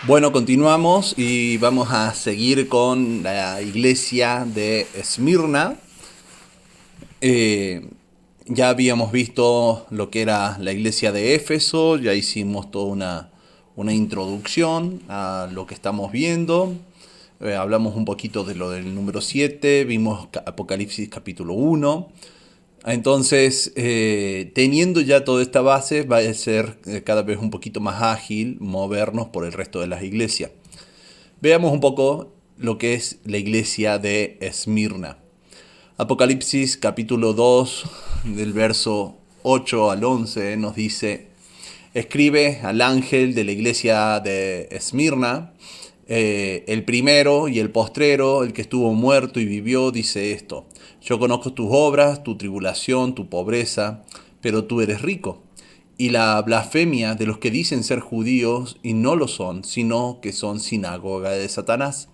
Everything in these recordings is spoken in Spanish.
Bueno, continuamos y vamos a seguir con la iglesia de Esmirna. Eh, ya habíamos visto lo que era la iglesia de Éfeso, ya hicimos toda una introducción a lo que estamos viendo. Hablamos un poquito de lo del número 7, vimos Apocalipsis capítulo 1. Entonces, teniendo ya toda esta base, va a ser cada vez un poquito más ágil movernos por el resto de las iglesias. Veamos un poco lo que es la iglesia de Esmirna. Apocalipsis capítulo 2 del verso 8 al 11 nos dice: escribe al ángel de la iglesia de Esmirna, el primero y el postrero, el que estuvo muerto y vivió, dice esto: yo conozco tus obras, tu tribulación, tu pobreza, pero tú eres rico, y la blasfemia de los que dicen ser judíos y no lo son, sino que son sinagoga de Satanás.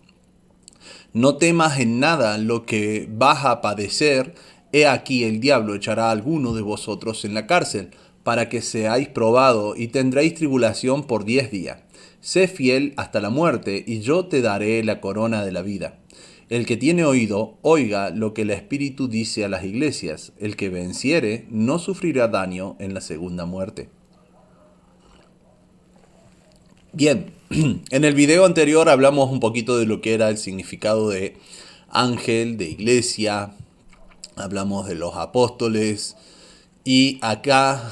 No temas en nada lo que vas a padecer. He aquí el diablo echará a alguno de vosotros en la cárcel, para que seáis probados, y tendréis tribulación por 10 días. Sé fiel hasta la muerte, y yo te daré la corona de la vida. El que tiene oído, oiga lo que el Espíritu dice a las iglesias. El que venciere no sufrirá daño en la segunda muerte. Bien, en el video anterior hablamos un poquito de lo que era el significado de ángel, de iglesia, hablamos de los apóstoles, y acá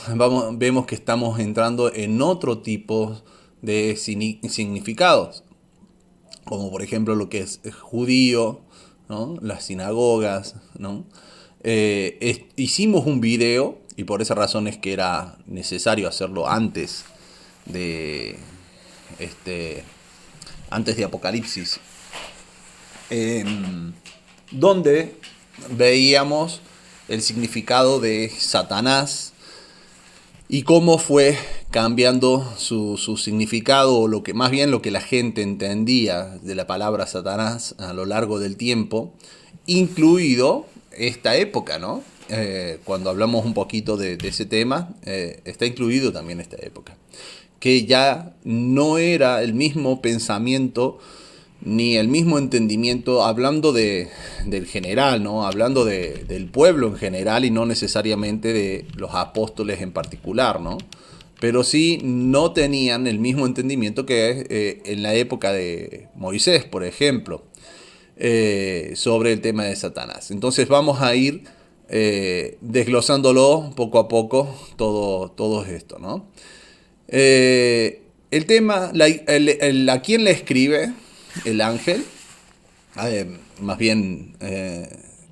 vemos que estamos entrando en otro tipo de significados, como por ejemplo lo que es judío, ¿no? Las sinagogas, ¿no? Hicimos un video y por esa razón es que era necesario hacerlo de, este, antes de Apocalipsis, eh, donde veíamos el significado de Satanás y cómo fue cambiando su significado, o lo que más bien lo que la gente entendía de la palabra Satanás a lo largo del tiempo, incluido esta época, ¿no? Cuando hablamos un poquito de ese tema, está incluido también esta época, que ya no era el mismo pensamiento ni el mismo entendimiento, hablando del general, ¿no? Hablando del pueblo en general y no necesariamente de los apóstoles en particular, ¿no? Pero sí no tenían el mismo entendimiento que en la época de Moisés, por ejemplo, sobre el tema de Satanás. Entonces vamos a ir desglosándolo poco a poco todo esto, ¿no? El tema, a quién le escribe el ángel, más bien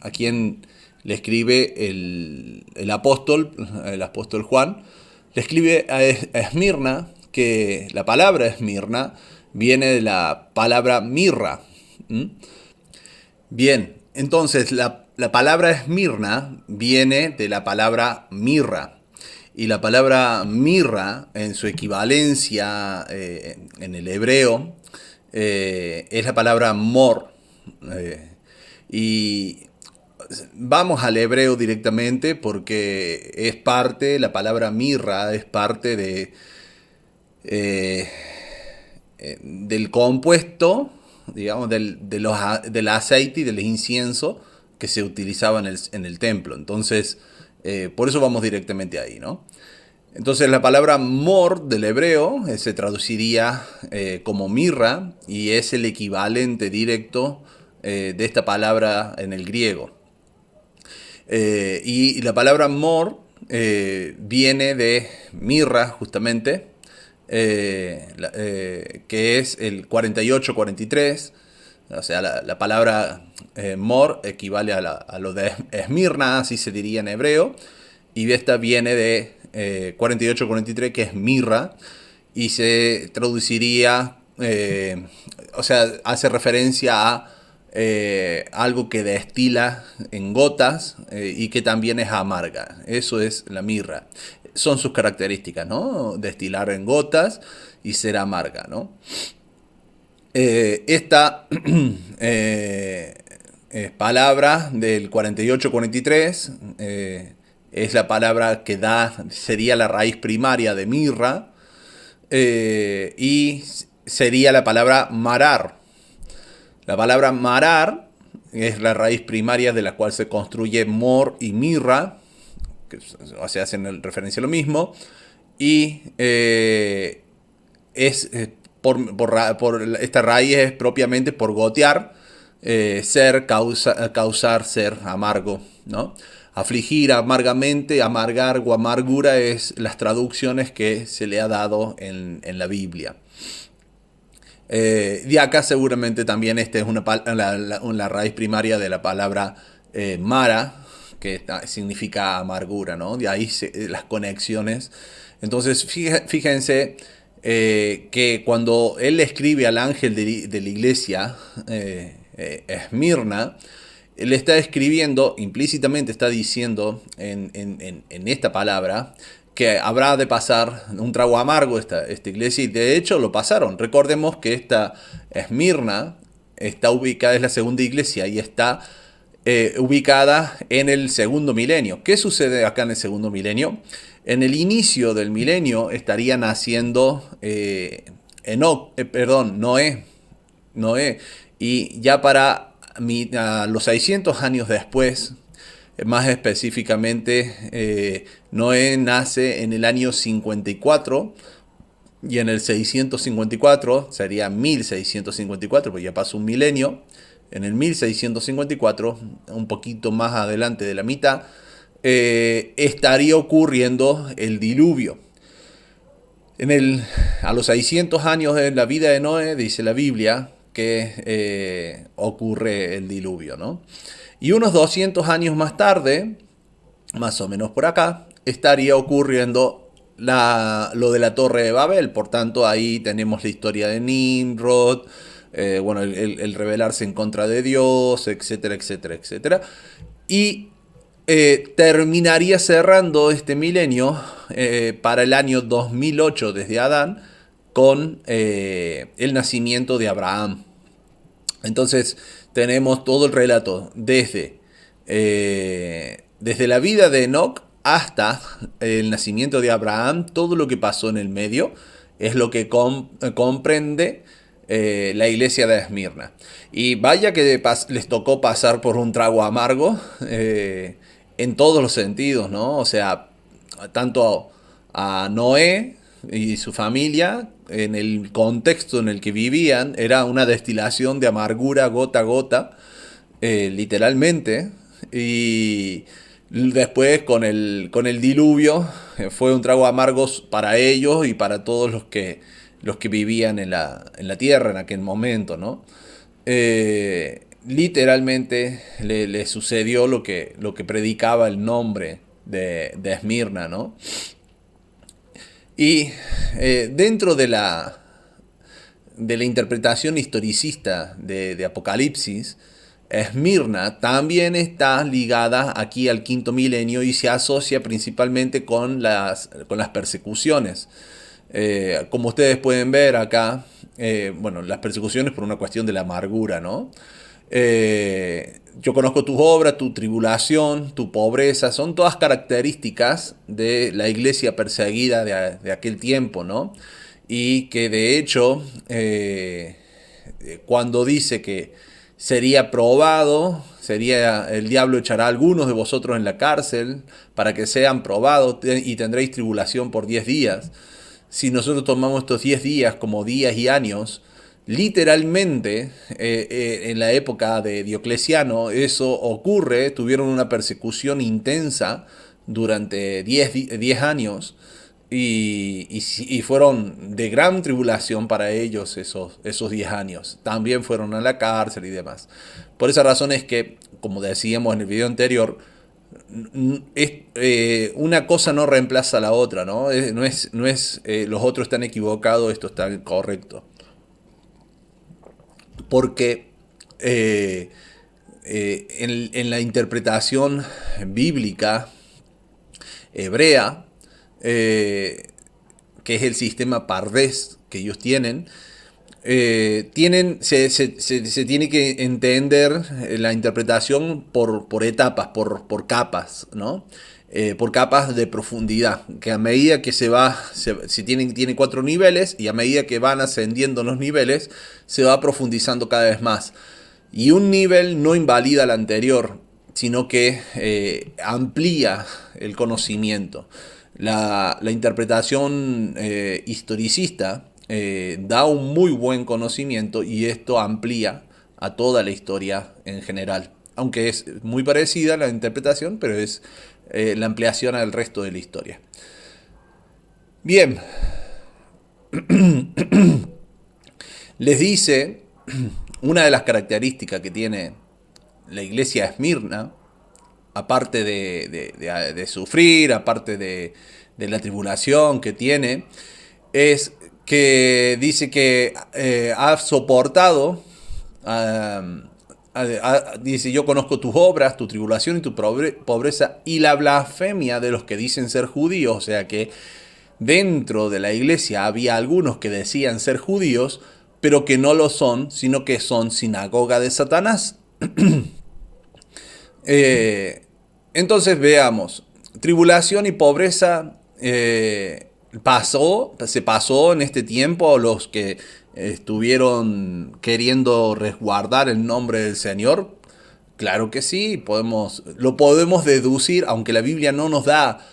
a quién le escribe el apóstol Juan, le escribe a Esmirna, que la palabra Esmirna viene de la palabra mirra. ¿Mm? Bien, entonces la palabra Esmirna viene de la palabra mirra. Y la palabra mirra, en su equivalencia en el hebreo, es la palabra mor. Eh, y vamos al hebreo directamente porque es parte, la palabra mirra es parte eh, del compuesto, digamos, del aceite y del incienso que se utilizaba en el templo. Entonces, por eso vamos directamente ahí, ¿no? Entonces la palabra mor del hebreo se traduciría como mirra y es el equivalente directo de esta palabra en el griego. Y la palabra mor viene de mirra justamente, que es el 48-43. O sea, la palabra mor equivale a lo de Esmirna, así se diría en hebreo. Y esta viene de 48-43, que es mirra, y se traduciría, o sea, hace referencia a algo que destila en gotas y que también es amarga. Eso es la mirra. Son sus características, ¿no? Destilar en gotas y ser amarga, ¿no? Esta palabra del 48-43 es la palabra que sería la raíz primaria de mirra, y sería la palabra marar. La palabra marar es la raíz primaria de la cual se construye mor y mirra, que se hacen referencia a lo mismo, y es por esta raíz es propiamente por gotear, causar ser amargo, ¿no? Afligir amargamente, amargar o amargura es las traducciones que se le ha dado en la Biblia. De acá seguramente también esta es una raíz primaria de la palabra mara, que significa amargura, ¿no? De ahí las conexiones. Entonces, fíjense que cuando él escribe al ángel de la iglesia, Esmirna, él está escribiendo, implícitamente está diciendo en esta palabra, que habrá de pasar un trago amargo esta iglesia, y de hecho lo pasaron. Recordemos que esta Esmirna está ubicada, es la segunda iglesia, y está ubicada en el segundo milenio. ¿Qué sucede acá en el segundo milenio? En el inicio del milenio estaría naciendo Noé, y ya para los 600 años después, más específicamente, Noé nace en el año 54, y en el 654, sería 1654, pues ya pasó un milenio. En el 1654, un poquito más adelante de la mitad, estaría ocurriendo el diluvio. A los 600 años de la vida de Noé, dice la Biblia, que ocurre el diluvio, ¿no? Y unos 200 años más tarde, más o menos por acá, estaría ocurriendo lo de la Torre de Babel. Por tanto, ahí tenemos la historia de Nimrod, bueno, el rebelarse en contra de Dios, etcétera, etcétera, etcétera. Y terminaría cerrando este milenio para el año 2008 desde Adán, con el nacimiento de Abraham. Entonces tenemos todo el relato desde la vida de Enoc hasta el nacimiento de Abraham. Todo lo que pasó en el medio es lo que comprende la iglesia de Esmirna. Y vaya que les tocó pasar por un trago amargo en todos los sentidos, ¿no? O sea, tanto a Noé y su familia, en el contexto en el que vivían, era una destilación de amargura gota a gota, literalmente. Y después con el diluvio fue un trago amargo para ellos y para todos los que vivían en la tierra en aquel momento, ¿no? Literalmente le sucedió lo que predicaba el nombre de Esmirna, ¿no? Y dentro de la interpretación historicista de Apocalipsis, Esmirna también está ligada aquí al quinto milenio y se asocia principalmente con las persecuciones. Como ustedes pueden ver acá, bueno, las persecuciones por una cuestión de la amargura, ¿no? Yo conozco tus obras, tu tribulación, tu pobreza, son todas características de la iglesia perseguida de aquel tiempo, ¿no? Y que de hecho, cuando dice que sería probado, el diablo echará a algunos de vosotros en la cárcel para que sean probados y tendréis tribulación por 10 días. Si nosotros tomamos estos 10 días como días y años, literalmente en la época de Diocleciano eso ocurre. Tuvieron una persecución intensa durante 10 años y fueron de gran tribulación para ellos esos 10 años. También fueron a la cárcel y demás. Por esa razón es que, como decíamos en el video anterior, una cosa no reemplaza a la otra, ¿no? No es los otros están equivocados, esto está correcto. Porque en la interpretación bíblica hebrea, que es el sistema Pardes que ellos tienen, se tiene que entender la interpretación por etapas, por capas, ¿no? por capas de profundidad, que a medida que si tiene 4 niveles, y a medida que van ascendiendo los niveles, se va profundizando cada vez más. Y un nivel no invalida el anterior, sino que amplía el conocimiento. La interpretación historicista da un muy buen conocimiento, y esto amplía a toda la historia en general. Aunque es muy parecida la interpretación, pero es la ampliación al resto de la historia. Bien, les dice, una de las características que tiene la iglesia de Esmirna, aparte de sufrir, aparte de la tribulación que tiene, es que dice que ha soportado, dice: yo conozco tus obras, tu tribulación y tu pobreza, y la blasfemia de los que dicen ser judíos. O sea que dentro de la iglesia había algunos que decían ser judíos, pero que no lo son, sino que son sinagoga de Satanás. Entonces veamos, tribulación y pobreza se pasó en este tiempo. Los que estuvieron queriendo resguardar el nombre del Señor, claro que sí, lo podemos deducir, aunque la Biblia no nos da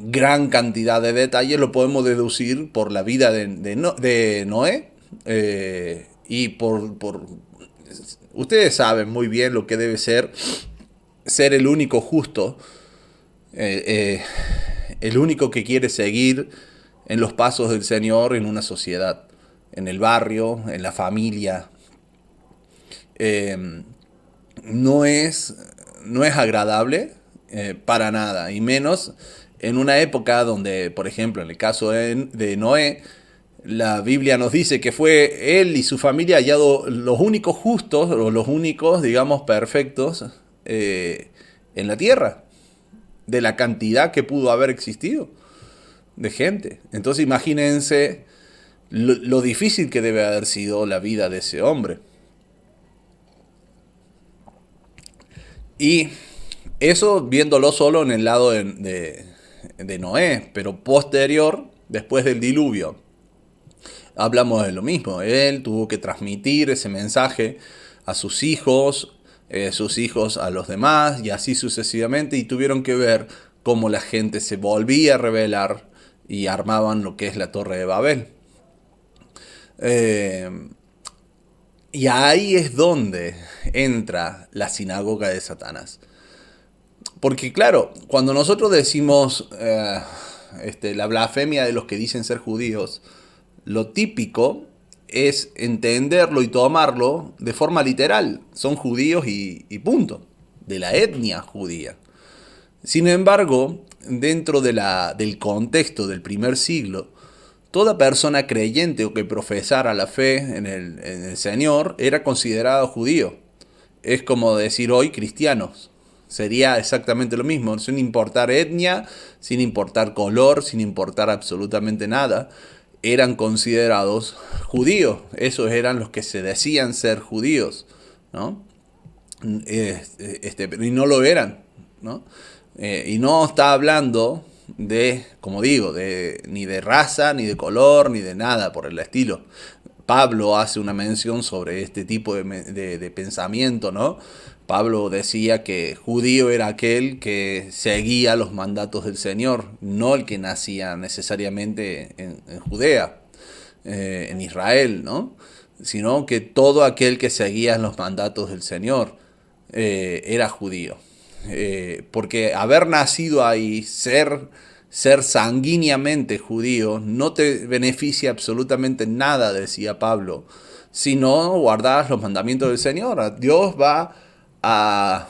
gran cantidad de detalles. Lo podemos deducir por la vida de Noé, y ustedes saben muy bien lo que debe ser el único justo, el único que quiere seguir en los pasos del Señor en una sociedad, en el barrio, en la familia. No es agradable para nada, y menos en una época donde, por ejemplo, en el caso de Noé, la Biblia nos dice que fue él y su familia hallados los únicos justos, o los únicos, digamos, perfectos en la tierra, de la cantidad que pudo haber existido de gente. Entonces imagínense lo difícil que debe haber sido la vida de ese hombre. Y eso viéndolo solo en el lado de Noé, pero posterior, después del diluvio, hablamos de lo mismo. Él tuvo que transmitir ese mensaje a sus hijos a los demás, y así sucesivamente, y tuvieron que ver cómo la gente se volvía a rebelar y armaban lo que es la Torre de Babel. Y ahí es donde entra la sinagoga de Satanás. Porque claro, cuando nosotros decimos la blasfemia de los que dicen ser judíos, lo típico es entenderlo y tomarlo de forma literal. Son judíos y punto, de la etnia judía. Sin embargo, dentro del contexto del primer siglo, toda persona creyente o que profesara la fe en el Señor era considerado judío. Es como decir hoy cristianos. Sería exactamente lo mismo, sin importar etnia, sin importar color, sin importar absolutamente nada. Eran considerados judíos. Esos eran los que se decían ser judíos, ¿no? Y no lo eran, ¿no? Y no está hablando de, como digo, ni de raza, ni de color, ni de nada por el estilo. Pablo hace una mención sobre este tipo de pensamiento, ¿no? Pablo decía que judío era aquel que seguía los mandatos del Señor, no el que nacía necesariamente en Judea, en Israel, ¿no? Sino que todo aquel que seguía los mandatos del Señor era judío. Porque haber nacido ahí, ser sanguíneamente judío, no te beneficia absolutamente nada, decía Pablo, si no guardas los mandamientos del Señor. Dios va a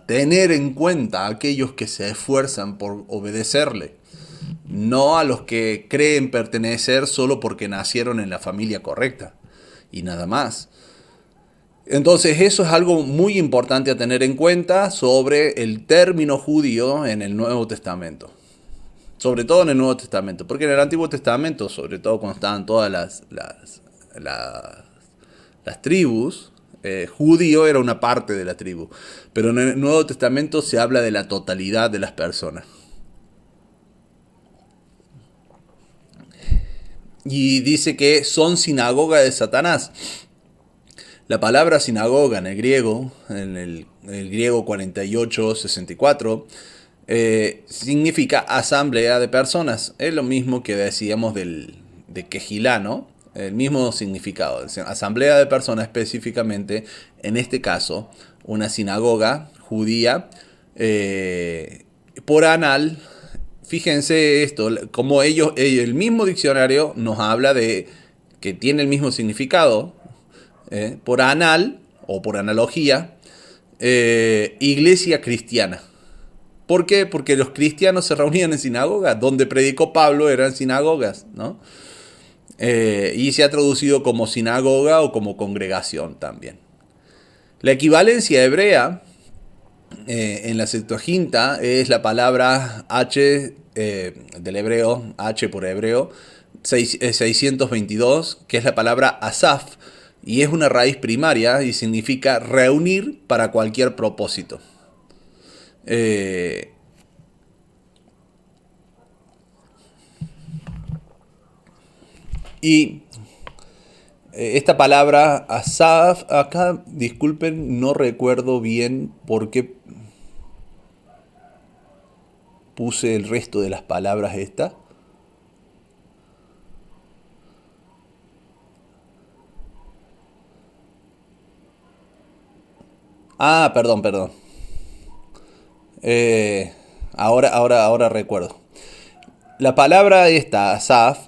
tener en cuenta a aquellos que se esfuerzan por obedecerle, no a los que creen pertenecer solo porque nacieron en la familia correcta y nada más. Entonces eso es algo muy importante a tener en cuenta sobre el término judío en el Nuevo Testamento. Sobre todo en el Nuevo Testamento, porque en el Antiguo Testamento, sobre todo cuando estaban todas las tribus, judío era una parte de la tribu. Pero en el Nuevo Testamento se habla de la totalidad de las personas. Y dice que son sinagoga de Satanás. La palabra sinagoga en el griego, el griego 48-64, significa asamblea de personas. Es lo mismo que decíamos de Kehilá, ¿no? El mismo significado. Asamblea de personas específicamente, en este caso, una sinagoga judía, por anal. Fíjense esto, como el mismo diccionario nos habla de que tiene el mismo significado, por anal o por analogía, iglesia cristiana. ¿Por qué? Porque los cristianos se reunían en sinagogas, donde predicó Pablo eran sinagogas, ¿no? Y se ha traducido como sinagoga o como congregación también. La equivalencia hebrea en la Septuaginta es la palabra H del hebreo, H por hebreo, 622, que es la palabra asaf, y es una raíz primaria y significa reunir para cualquier propósito. Y esta palabra asaf, acá disculpen, no recuerdo bien por qué puse el resto de las palabras esta. Ah, perdón. Ahora recuerdo. La palabra esta, asaf,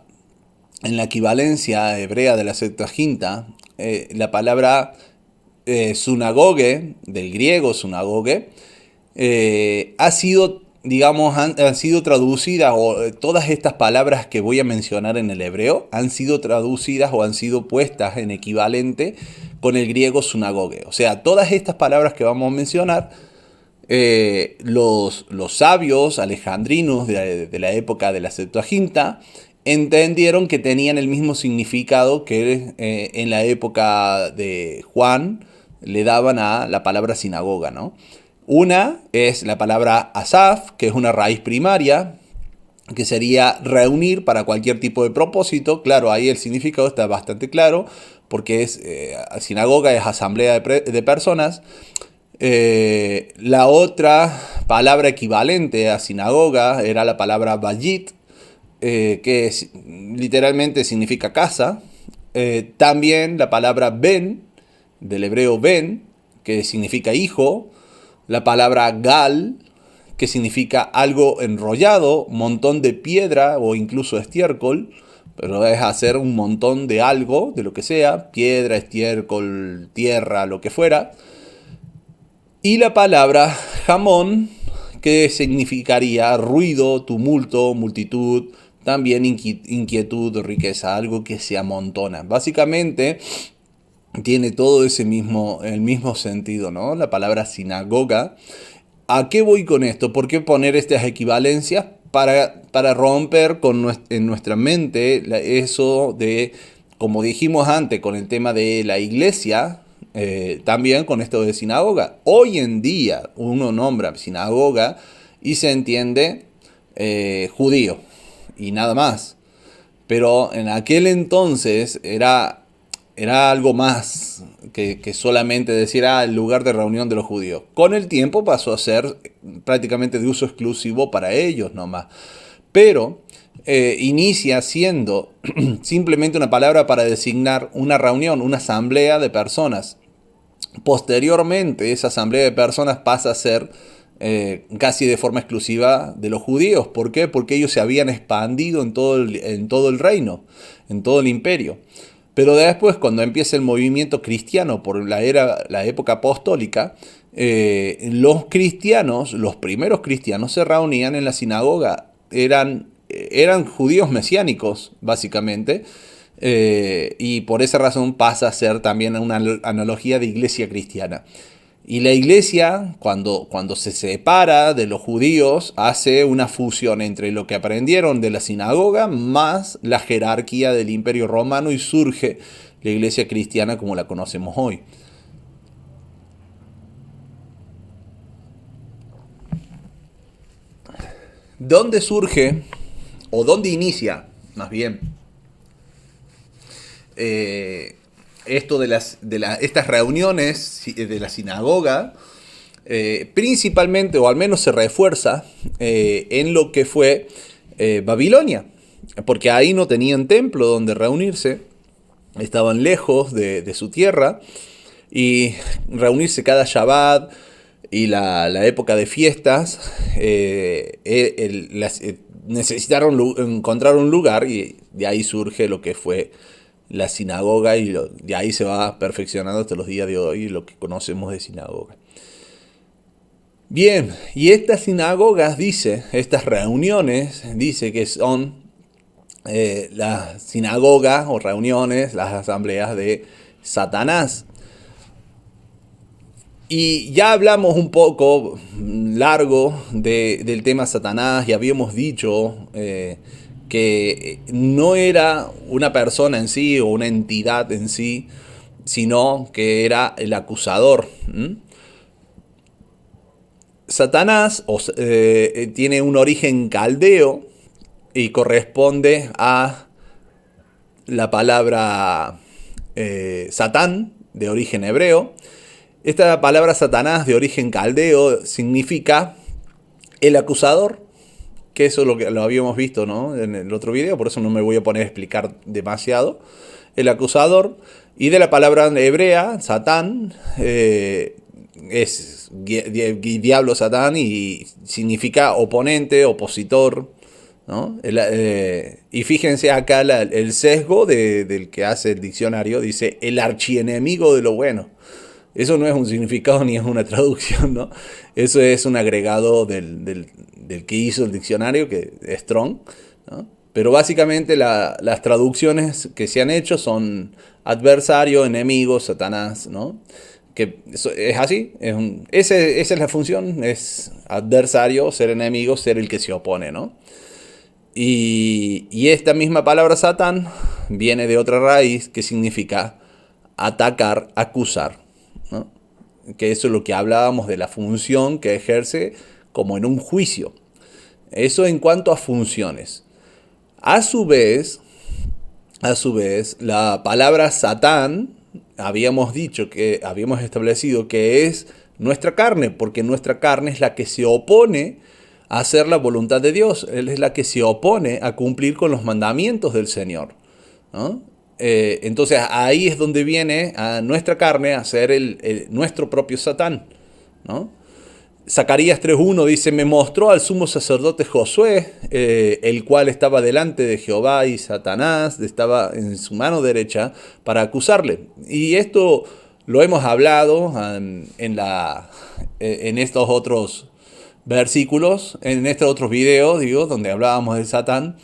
en la equivalencia hebrea de la Septuaginta, la palabra sunagoge, del griego sunagoge, ha sido, digamos, han sido traducidas, o todas estas palabras que voy a mencionar en el hebreo han sido traducidas o han sido puestas en equivalente con el griego sunagoge. O sea, todas estas palabras que vamos a mencionar, los sabios alejandrinos de la época de la Septuaginta entendieron que tenían el mismo significado que en la época de Juan le daban a la palabra sinagoga, ¿no? Una es la palabra asaf, que es una raíz primaria, que sería reunir para cualquier tipo de propósito. Claro, ahí el significado está bastante claro, porque sinagoga es asamblea de personas. La otra palabra equivalente a sinagoga era la palabra bayit, que literalmente significa casa. También la palabra ben, del hebreo ben, que significa hijo. La palabra gal, que significa algo enrollado, montón de piedra o incluso estiércol, pero es hacer un montón de algo, de lo que sea, piedra, estiércol, tierra, lo que fuera. Y la palabra jamón, que significaría ruido, tumulto, multitud, también inquietud, riqueza, algo que se amontona. Básicamente tiene todo el mismo sentido, ¿no? La palabra sinagoga. ¿A qué voy con esto? ¿Por qué poner estas equivalencias? Para romper en nuestra mente eso de, como dijimos antes, con el tema de la iglesia, también con esto de sinagoga. Hoy en día uno nombra sinagoga y se entiende judío y nada más. Pero en aquel entonces era algo más que solamente decir el lugar de reunión de los judíos. Con el tiempo pasó a ser prácticamente de uso exclusivo para ellos nomás. Pero inicia siendo simplemente una palabra para designar una reunión, una asamblea de personas. Posteriormente, esa asamblea de personas pasa a ser casi de forma exclusiva de los judíos. ¿Por qué? Porque ellos se habían expandido en todo el reino, en todo el imperio. Pero después, cuando empieza el movimiento cristiano por la época apostólica, los cristianos, los primeros cristianos, se reunían en la sinagoga. Eran judíos mesiánicos, básicamente, y por esa razón pasa a ser también una analogía de iglesia cristiana. Y la iglesia, cuando se separa de los judíos, hace una fusión entre lo que aprendieron de la sinagoga más la jerarquía del imperio romano y surge la iglesia cristiana como la conocemos hoy. ¿Dónde surge, o dónde inicia, más bien, esto de estas reuniones de la sinagoga? Principalmente, o al menos se refuerza, en lo que fue Babilonia, porque ahí no tenían templo donde reunirse, estaban lejos de su tierra, y reunirse cada Shabbat y la época de fiestas, necesitaron encontrar un lugar, y de ahí surge lo que fue la sinagoga, y de ahí se va perfeccionando hasta los días de hoy lo que conocemos de sinagoga. Bien, y estas sinagogas, estas reuniones, dice que son las sinagogas o reuniones, las asambleas de Satanás. Y ya hablamos un poco largo del tema Satanás, y habíamos dicho que no era una persona en sí o una entidad en sí, sino que era el acusador. Satanás tiene un origen caldeo y corresponde a la palabra Satán, de origen hebreo. Esta palabra Satanás, de origen caldeo, significa el acusador, que eso es lo que lo habíamos visto, ¿no?, en el otro video, por eso no me voy a poner a explicar demasiado. El acusador, y de la palabra hebrea, Satán, es diablo Satán, y significa oponente, opositor, ¿no? Y fíjense acá el sesgo del que hace el diccionario, dice el archienemigo de lo bueno. Eso no es un significado ni es una traducción, ¿no? Eso es un agregado del que hizo el diccionario, que es Strong, ¿no? Pero básicamente las traducciones que se han hecho son adversario, enemigo, Satanás, ¿no? Que es así, esa es la función, es adversario, ser enemigo, ser el que se opone, ¿no? Y esta misma palabra Satán viene de otra raíz que significa atacar, acusar, ¿no? Que eso es lo que hablábamos de la función que ejerce como en un juicio. Eso en cuanto a funciones. A su vez, la palabra Satán, habíamos establecido que es nuestra carne, porque nuestra carne es la que se opone a hacer la voluntad de Dios. Él es la que se opone a cumplir con los mandamientos del Señor, ¿no? Entonces ahí es donde viene a nuestra carne a ser nuestro propio Satán, ¿no? Zacarías 3.1 dice: me mostró al sumo sacerdote Josué, el cual estaba delante de Jehová, y Satanás estaba en su mano derecha para acusarle. Y esto lo hemos hablado en estos otros versículos, en estos otros videos, donde hablábamos de Satán.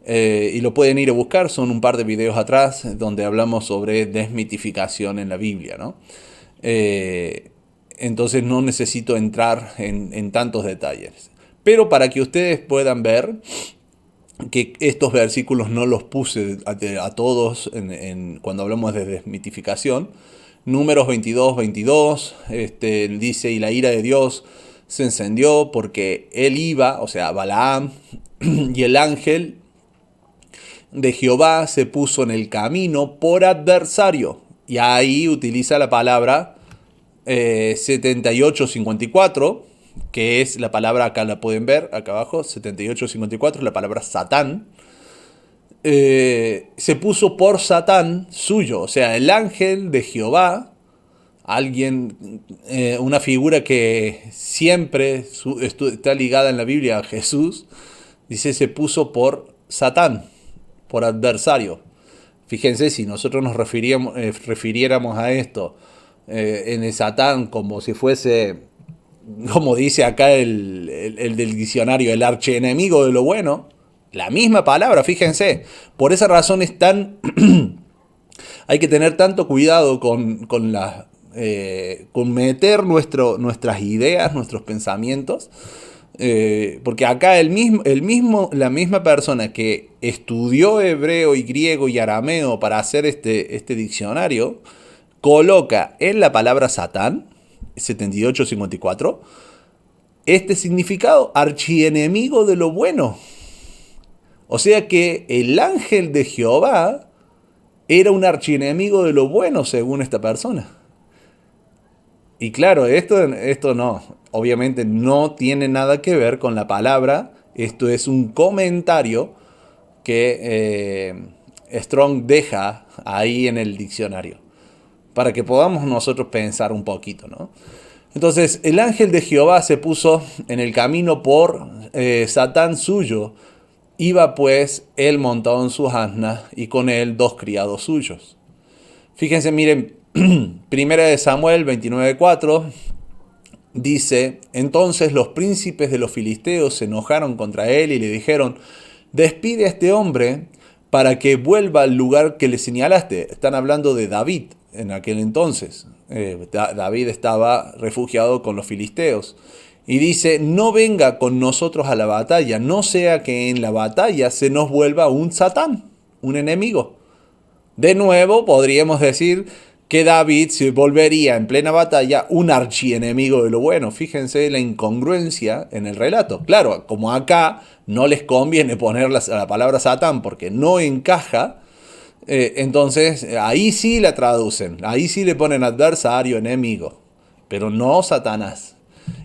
Y lo pueden ir a buscar, son un par de videos atrás donde hablamos sobre desmitificación en la Biblia, ¿no? Entonces no necesito entrar en tantos detalles. Pero para que ustedes puedan ver que estos versículos no los puse a todos cuando hablamos de desmitificación. Números 22:22 dice: y la ira de Dios se encendió porque él iba, o sea, Balaam, y el ángel de Jehová se puso en el camino por adversario. Y ahí utiliza la palabra 78:54, que es la palabra, acá la pueden ver, acá abajo, 78:54, la palabra Satán. Se puso por Satán suyo, o sea, el ángel de Jehová, alguien, una figura que siempre está ligada en la Biblia a Jesús, dice: se puso por Satán, por adversario. Fíjense, si nosotros nos refiriéramos a esto en el Satán como si fuese, como dice acá el del diccionario, el archienemigo de lo bueno, la misma palabra, fíjense. Por esa razón hay que tener tanto cuidado con meter nuestras ideas, nuestros pensamientos, porque acá la misma persona que estudió hebreo y griego y arameo para hacer este diccionario, coloca en la palabra Satán, 78:54, este significado, archienemigo de lo bueno. O sea que el ángel de Jehová era un archienemigo de lo bueno según esta persona. Y claro, esto no, obviamente no tiene nada que ver con la palabra. Esto es un comentario que Strong deja ahí en el diccionario, para que podamos nosotros pensar un poquito, ¿no? Entonces, el ángel de Jehová se puso en el camino por Satán suyo. Iba pues él montado en sus asnas y con él 2 criados suyos. Fíjense, miren, primera de Samuel 29:4 dice: entonces los príncipes de los filisteos se enojaron contra él y le dijeron: despide a este hombre para que vuelva al lugar que le señalaste. Están hablando de David en aquel entonces. David estaba refugiado con los filisteos. Y dice: no venga con nosotros a la batalla, no sea que en la batalla se nos vuelva un Satán, un enemigo. De nuevo, podríamos decir que David se volvería en plena batalla un archienemigo de lo bueno. Fíjense la incongruencia en el relato. Claro, como acá no les conviene poner la palabra Satán porque no encaja, entonces ahí sí la traducen, ahí sí le ponen adversario, enemigo, pero no Satanás.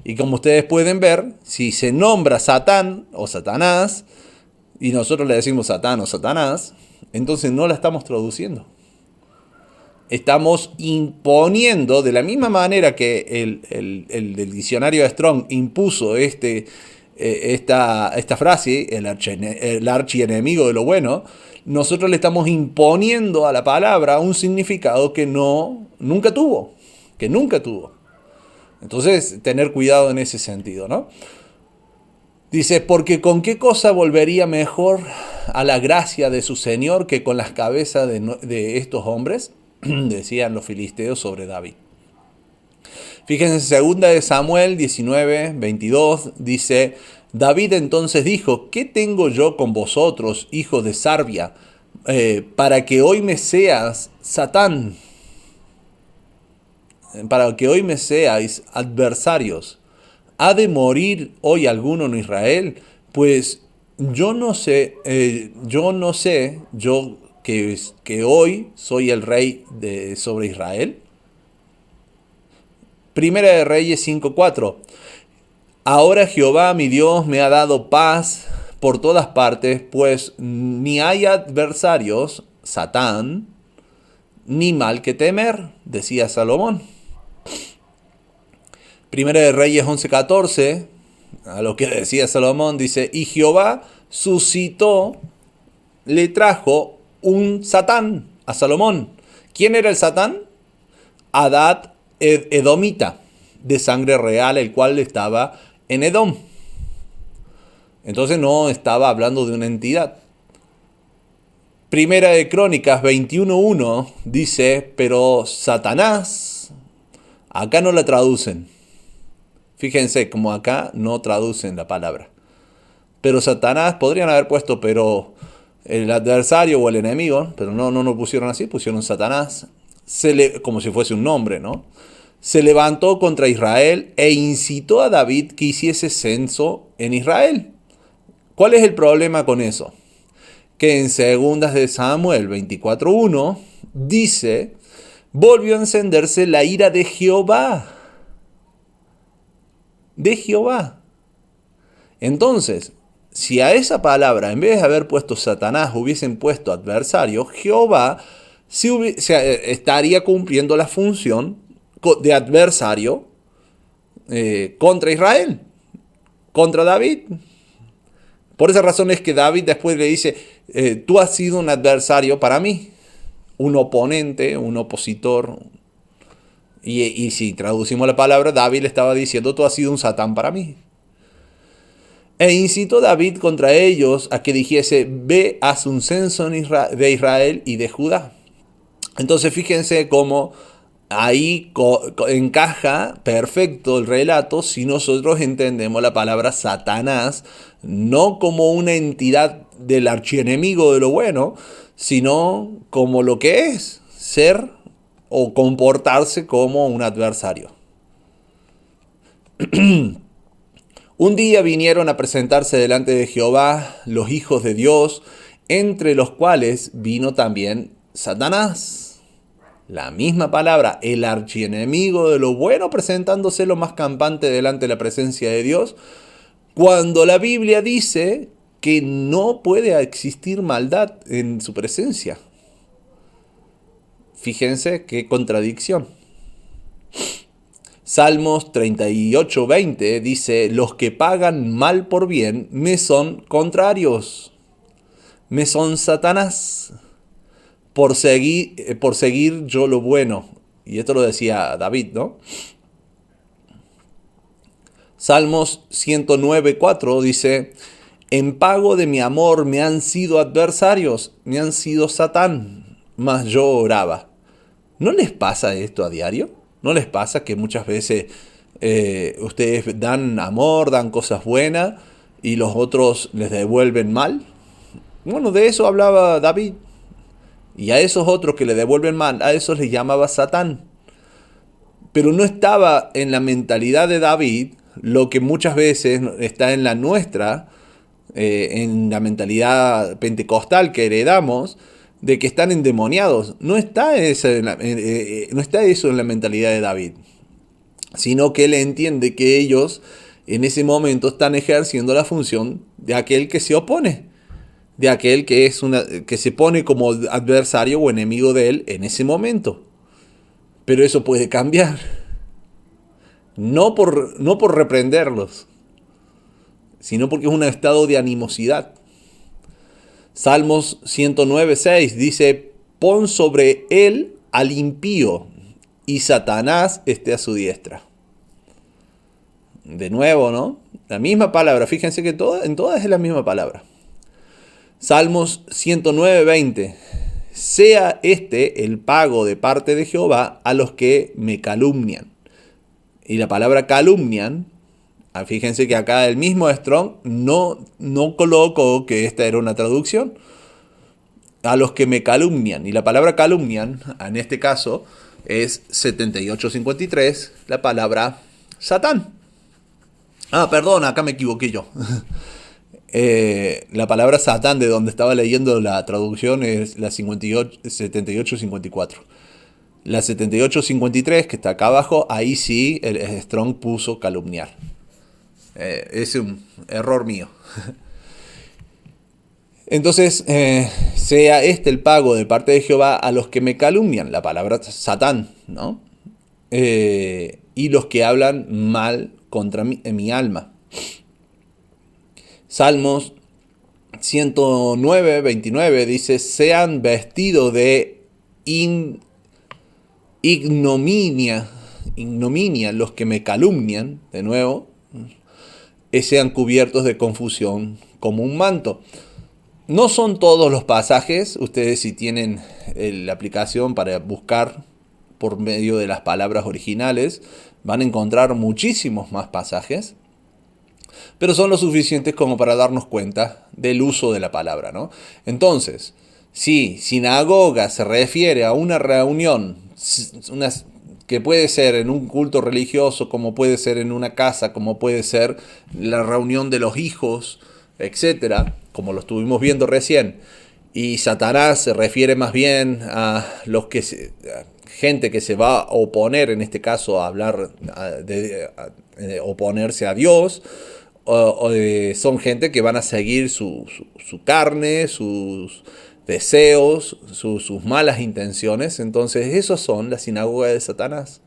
Y como ustedes pueden ver, si se nombra Satán o Satanás, y nosotros le decimos Satán o Satanás, entonces no la estamos traduciendo. Estamos imponiendo, de la misma manera que el diccionario de Strong impuso esta frase, el archienemigo de lo bueno, nosotros le estamos imponiendo a la palabra un significado que nunca tuvo. Entonces, tener cuidado en ese sentido, ¿no? Dice: porque con qué cosa volvería mejor a la gracia de su Señor que con las cabezas de estos hombres, decían los filisteos sobre David. Fíjense, 2 de Samuel 19:22 dice: David entonces dijo: ¿qué tengo yo con vosotros, hijos de Sarbia, para que hoy me seas Satán? Para que hoy me seáis adversarios. ¿Ha de morir hoy alguno en Israel? Pues yo no sé, yo que hoy soy el rey sobre Israel. Primera de Reyes 5:4. Ahora Jehová mi Dios me ha dado paz por todas partes, pues ni hay adversarios, Satán, ni mal que temer, decía Salomón. Primera de Reyes 11:14, a lo que decía Salomón, dice: y Jehová suscitó, le trajo un Satán a Salomón. ¿Quién era el Satán? Adad Edomita, de sangre real, el cual estaba en Edom. Entonces no estaba hablando de una entidad. Primera de Crónicas 21:1 dice: pero Satanás, acá no la traducen. Fíjense, como acá no traducen la palabra. Pero Satanás, podrían haber puesto pero el adversario o el enemigo, pero no lo pusieron así, pusieron Satanás, como si fuese un nombre, ¿no? Se levantó contra Israel e incitó a David que hiciese censo en Israel. ¿Cuál es el problema con eso? Que en 2 de Samuel 24:1 dice: volvió a encenderse la ira de Jehová. De Jehová. Entonces, si a esa palabra, en vez de haber puesto Satanás, hubiesen puesto adversario, Jehová estaría cumpliendo la función de adversario contra Israel, contra David. Por esa razón es que David después le dice: tú has sido un adversario para mí, un oponente, un opositor. Y si traducimos la palabra, David le estaba diciendo: tú has sido un Satán para mí. E incitó David contra ellos a que dijese: ve, haz un censo de Israel y de Judá. Entonces fíjense cómo ahí encaja perfecto el relato si nosotros entendemos la palabra Satanás no como una entidad del archienemigo de lo bueno, sino como lo que es ser o comportarse como un adversario. Un día vinieron a presentarse delante de Jehová los hijos de Dios, entre los cuales vino también Satanás. La misma palabra, el archienemigo de lo bueno, presentándose lo más campante delante de la presencia de Dios, cuando la Biblia dice que no puede existir maldad en su presencia. Fíjense qué contradicción. Salmos 38:20 dice: los que pagan mal por bien me son contrarios, me son Satanás, por seguir yo lo bueno. Y esto lo decía David, ¿no? Salmos 109:4 dice: en pago de mi amor me han sido adversarios, me han sido Satán, mas yo oraba. ¿No les pasa esto a diario? ¿No les pasa que muchas veces ustedes dan amor, dan cosas buenas y los otros les devuelven mal? Bueno, de eso hablaba David. Y a esos otros que le devuelven mal, a esos les llamaba Satán. Pero no estaba en la mentalidad de David lo que muchas veces está en la nuestra, en la mentalidad pentecostal que heredamos, de que están endemoniados. No está eso en la mentalidad de David, sino que él entiende que ellos en ese momento están ejerciendo la función de aquel que se opone, de aquel que que se pone como adversario o enemigo de él en ese momento. Pero eso puede cambiar. No por reprenderlos, sino porque es un estado de animosidad. Salmos 109:6 dice: pon sobre él al impío, y Satanás esté a su diestra. De nuevo, ¿no? La misma palabra, fíjense que en todas es la misma palabra. Salmos 109:20: sea este el pago de parte de Jehová a los que me calumnian. Y la palabra calumnian, fíjense que acá el mismo Strong no colocó que esta era una traducción. A los que me calumnian. Y la palabra calumnian, en este caso, es 78:53, la palabra Satán. Perdón, acá me equivoqué yo. La palabra Satán, de donde estaba leyendo la traducción, es la 78:54. La 78:53, que está acá abajo, ahí sí el Strong puso calumniar. Es un error mío. Entonces, sea este el pago de parte de Jehová a los que me calumnian, la palabra Satán, ¿no? Y los que hablan mal contra mi alma. Salmos 109:29 dice: sean vestidos de ignominia los que me calumnian, de nuevo, sean cubiertos de confusión como un manto. No son todos los pasajes, ustedes si tienen la aplicación para buscar por medio de las palabras originales, van a encontrar muchísimos más pasajes, pero son lo suficientes como para darnos cuenta del uso de la palabra, ¿no? Entonces, si sinagoga se refiere a una reunión, que puede ser en un culto religioso, como puede ser en una casa, como puede ser la reunión de los hijos, etcétera, como lo estuvimos viendo recién, y Satanás se refiere más bien a los que gente que se va a oponer, en este caso a hablar de oponerse a Dios, son gente que van a seguir su carne, sus deseos, sus malas intenciones. Entonces esos son la sinagoga de Satanás.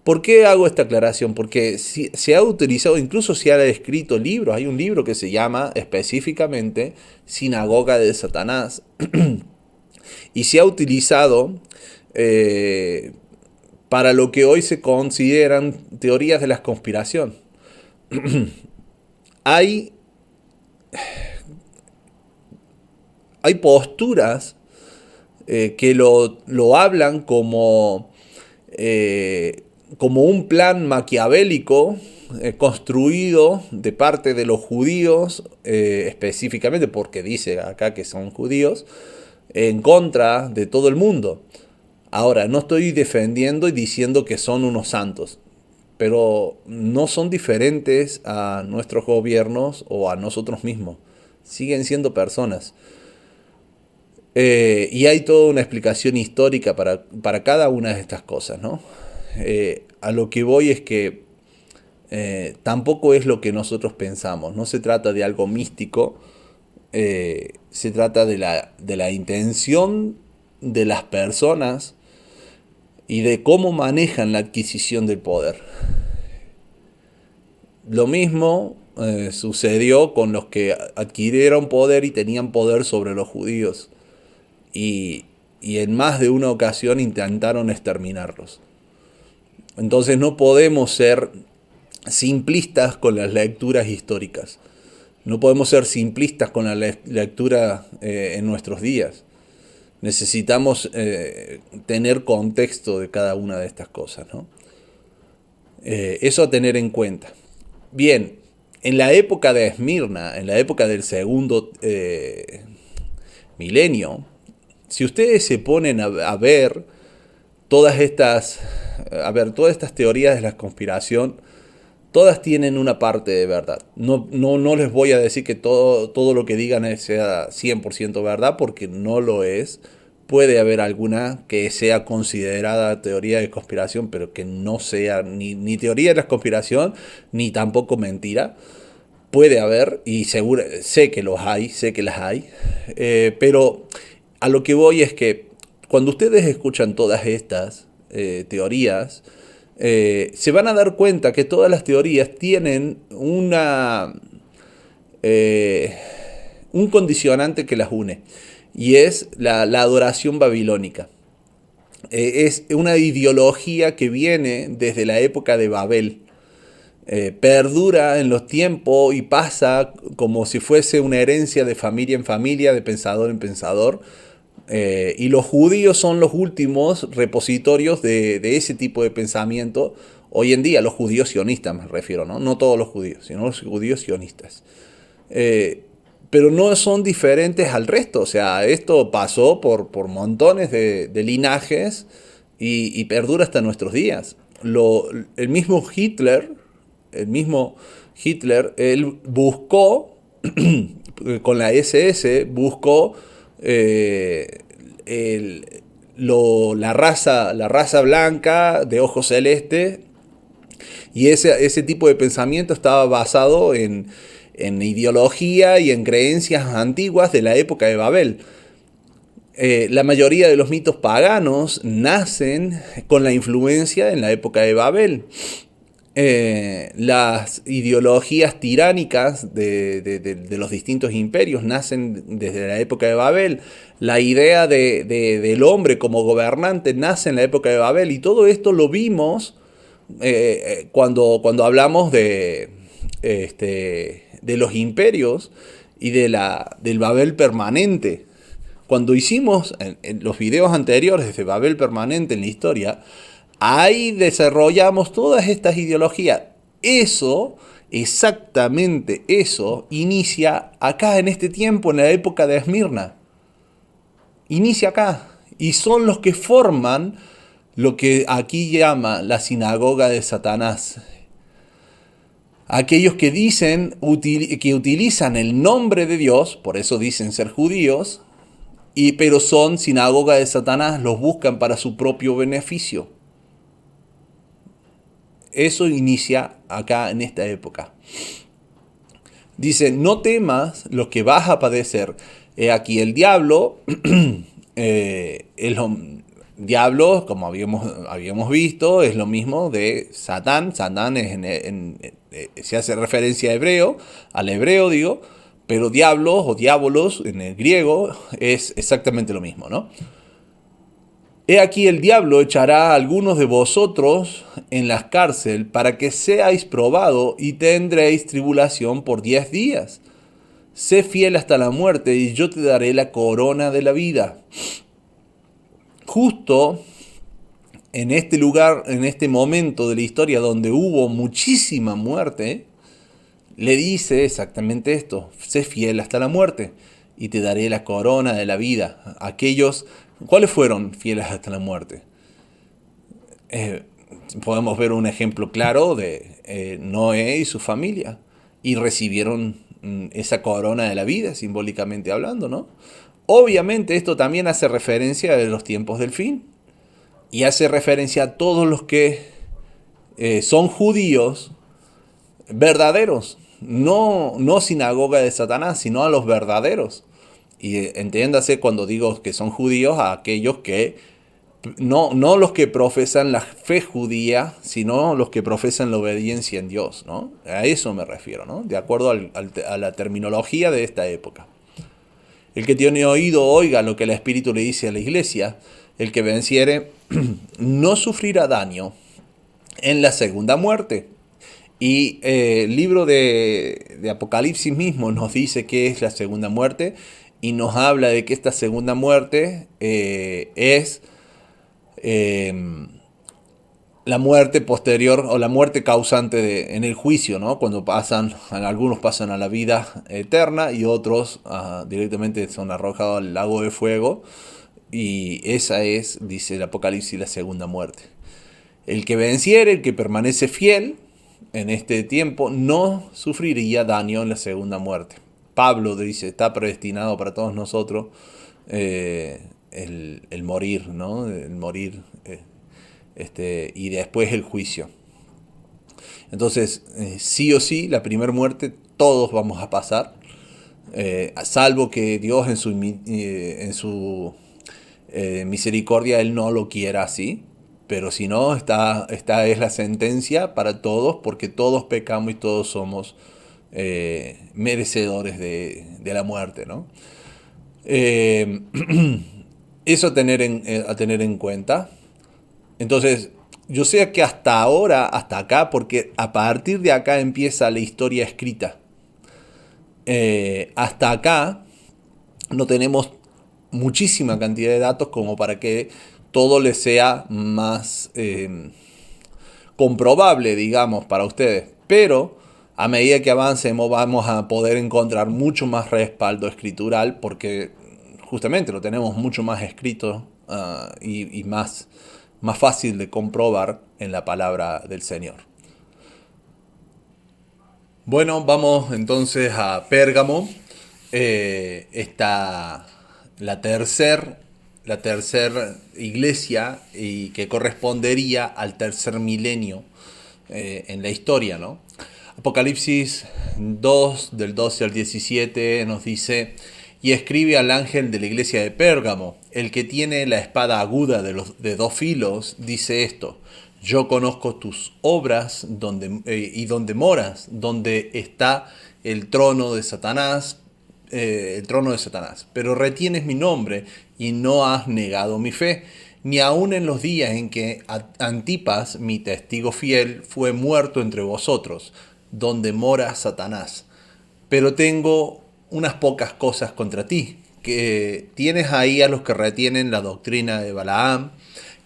¿Por qué hago esta aclaración? Porque se ha utilizado, incluso se ha escrito libros. Hay un libro que se llama específicamente Sinagoga de Satanás. Y se ha utilizado para lo que hoy se consideran teorías de la conspiración. Hay posturas que lo hablan como un plan maquiavélico construido de parte de los judíos, específicamente porque dice acá que son judíos, en contra de todo el mundo. Ahora, no estoy defendiendo y diciendo que son unos santos. pero no son diferentes a nuestros gobiernos o a nosotros mismos. Siguen siendo personas. Y hay toda una explicación histórica para cada una de estas cosas, ¿no? A lo que voy es que tampoco es lo que nosotros pensamos. No se trata de algo místico, se trata de la intención de las personas y de cómo manejan la adquisición del poder. Lo mismo sucedió con los que adquirieron poder y tenían poder sobre los judíos. Y, y en más de una ocasión intentaron exterminarlos. Entonces no podemos ser simplistas con las lecturas históricas. No podemos ser simplistas con la lectura en nuestros días. Necesitamos tener contexto de cada una de estas cosas, ¿no? Eso a tener en cuenta. Bien, en la época de Esmirna, en la época del segundo milenio, si ustedes se ponen a ver todas estas teorías de la conspiración, todas tienen una parte de verdad. No les voy a decir que todo lo que digan sea 100% verdad, porque no lo es. Puede haber alguna que sea considerada teoría de conspiración, pero que no sea ni teoría de la conspiración, ni tampoco mentira. Puede haber, y seguro, sé que las hay, pero a lo que voy es que cuando ustedes escuchan todas estas teorías, se van a dar cuenta que todas las teorías tienen un condicionante que las une, y es la adoración babilónica. Es una ideología que viene desde la época de Babel. Perdura en los tiempos y pasa como si fuese una herencia de familia en familia, de pensador en pensador. Y los judíos son los últimos repositorios de ese tipo de pensamiento. Hoy en día, los judíos sionistas me refiero, ¿no? No todos los judíos, sino los judíos sionistas. Pero no son diferentes al resto. O sea, esto pasó por montones de linajes y perdura hasta nuestros días. El mismo Hitler, él buscó, con la SS, buscó la raza blanca de ojos celestes, y ese tipo de pensamiento estaba basado en ideología y en creencias antiguas de la época de Babel. La mayoría de los mitos paganos nacen con la influencia en la época de Babel. Las ideologías tiránicas de los distintos imperios nacen desde la época de Babel. La idea del hombre como gobernante nace en la época de Babel, y todo esto lo vimos cuando hablamos de los imperios y del Babel permanente. Cuando hicimos en los videos anteriores de Babel permanente en la historia, ahí desarrollamos todas estas ideologías. Exactamente eso, inicia acá en este tiempo, en la época de Esmirna. Inicia acá. Y son los que forman lo que aquí llama la sinagoga de Satanás. Aquellos que dicen, que utilizan el nombre de Dios, por eso dicen ser judíos, pero son sinagoga de Satanás, los buscan para su propio beneficio. Eso inicia acá en esta época. Dice, no temas lo que vas a padecer. Aquí el diablo, diablo, como habíamos visto, es lo mismo de Satán. Satán se hace referencia al hebreo digo, pero diablos o diabolos en el griego es exactamente lo mismo, ¿no? He aquí el diablo echará a algunos de vosotros en la cárcel para que seáis probados y tendréis tribulación por 10 días. Sé fiel hasta la muerte y yo te daré la corona de la vida. Justo en este lugar, en este momento de la historia donde hubo muchísima muerte, le dice exactamente esto: sé fiel hasta la muerte y te daré la corona de la vida. ¿Cuáles fueron fieles hasta la muerte? podemos ver un ejemplo claro de Noé y su familia, y recibieron esa corona de la vida, simbólicamente hablando, ¿no? Obviamente esto también hace referencia a los tiempos del fin, y hace referencia a todos los que son judíos verdaderos, no sinagoga de Satanás, sino a los verdaderos. Y entiéndase cuando digo que son judíos, a aquellos que no los que profesan la fe judía, sino los que profesan la obediencia en Dios, ¿no? A eso me refiero, ¿no? De acuerdo a la terminología de esta época. El que tiene oído, oiga lo que el Espíritu le dice a la iglesia. El que venciere no sufrirá daño en la segunda muerte. Y el libro de Apocalipsis mismo nos dice que es la segunda muerte y nos habla de que esta segunda muerte es la muerte posterior o la muerte causante en el juicio, ¿no? Cuando algunos pasan a la vida eterna y otros directamente son arrojados al lago de fuego. Y esa es, dice el Apocalipsis, la segunda muerte. El que venciere, el que permanece fiel en este tiempo, no sufriría daño en la segunda muerte. Pablo dice, está predestinado para todos nosotros el morir, ¿no? El morir y después el juicio. Entonces, sí o sí, la primera muerte todos vamos a pasar, salvo que Dios en su misericordia Él no lo quiera así. Pero si no, esta es la sentencia para todos, porque todos pecamos y todos somos merecedores de la muerte, ¿no? Eso a tener en cuenta. Entonces, yo sé que hasta ahora, hasta acá, porque a partir de acá empieza la historia escrita. Hasta acá no tenemos muchísima cantidad de datos como para que todo les sea más comprobable, digamos, para ustedes. Pero a medida que avancemos vamos a poder encontrar mucho más respaldo escritural porque justamente lo tenemos mucho más escrito y más fácil de comprobar en la palabra del Señor. Bueno, vamos entonces a Pérgamo. Está la tercer iglesia y que correspondería al tercer milenio en la historia, ¿no? Apocalipsis 2, del 12 al 17, nos dice: y escribe al ángel de la iglesia de Pérgamo, el que tiene la espada aguda de dos filos, dice esto: yo conozco tus obras y donde moras, donde está el trono de Satanás, pero retienes mi nombre y no has negado mi fe, ni aun en los días en que Antipas, mi testigo fiel, fue muerto entre vosotros, donde mora Satanás. Pero tengo unas pocas cosas contra ti, que tienes ahí a los que retienen la doctrina de Balaam,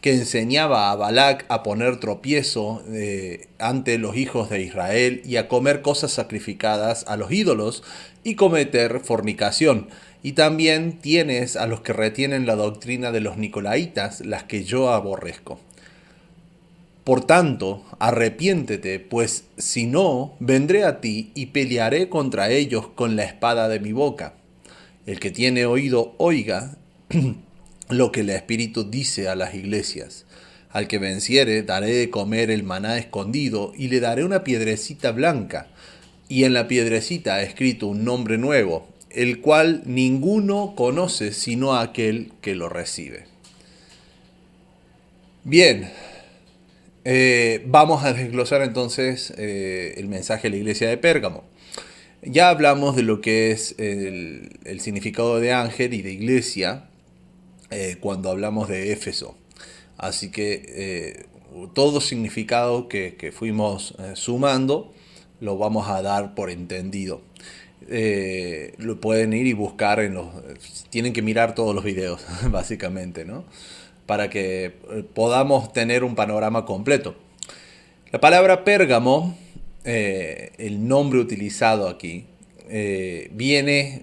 que enseñaba a Balac a poner tropiezo ante los hijos de Israel y a comer cosas sacrificadas a los ídolos y cometer fornicación. Y también tienes a los que retienen la doctrina de los nicolaitas, las que yo aborrezco. Por tanto, arrepiéntete, pues si no, vendré a ti y pelearé contra ellos con la espada de mi boca. El que tiene oído, oiga lo que el Espíritu dice a las iglesias. Al que venciere, daré de comer el maná escondido y le daré una piedrecita blanca. Y en la piedrecita ha escrito un nombre nuevo, el cual ninguno conoce sino aquel que lo recibe. Bien. Vamos a desglosar entonces el mensaje de la iglesia de Pérgamo. Ya hablamos de lo que es el significado de ángel y de iglesia cuando hablamos de Éfeso. Así que todo significado que fuimos sumando lo vamos a dar por entendido. Lo pueden ir y buscar tienen que mirar todos los videos básicamente, ¿no? Para que podamos tener un panorama completo. La palabra Pérgamo, el nombre utilizado aquí, viene